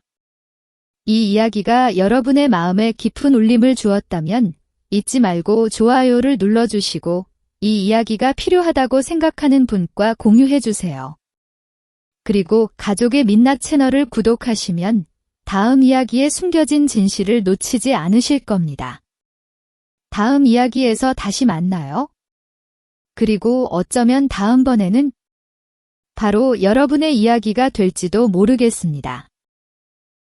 이 이야기가 여러분의 마음에 깊은 울림을 주었다면 잊지 말고 좋아요를 눌러주시고 이 이야기가 필요하다고 생각하는 분과 공유해주세요. 그리고 가족의 민낯 채널을 구독하시면 다음 이야기에 숨겨진 진실을 놓치지 않으실 겁니다. 다음 이야기에서 다시 만나요. 그리고 어쩌면 다음번에는 바로 여러분의 이야기가 될지도 모르겠습니다.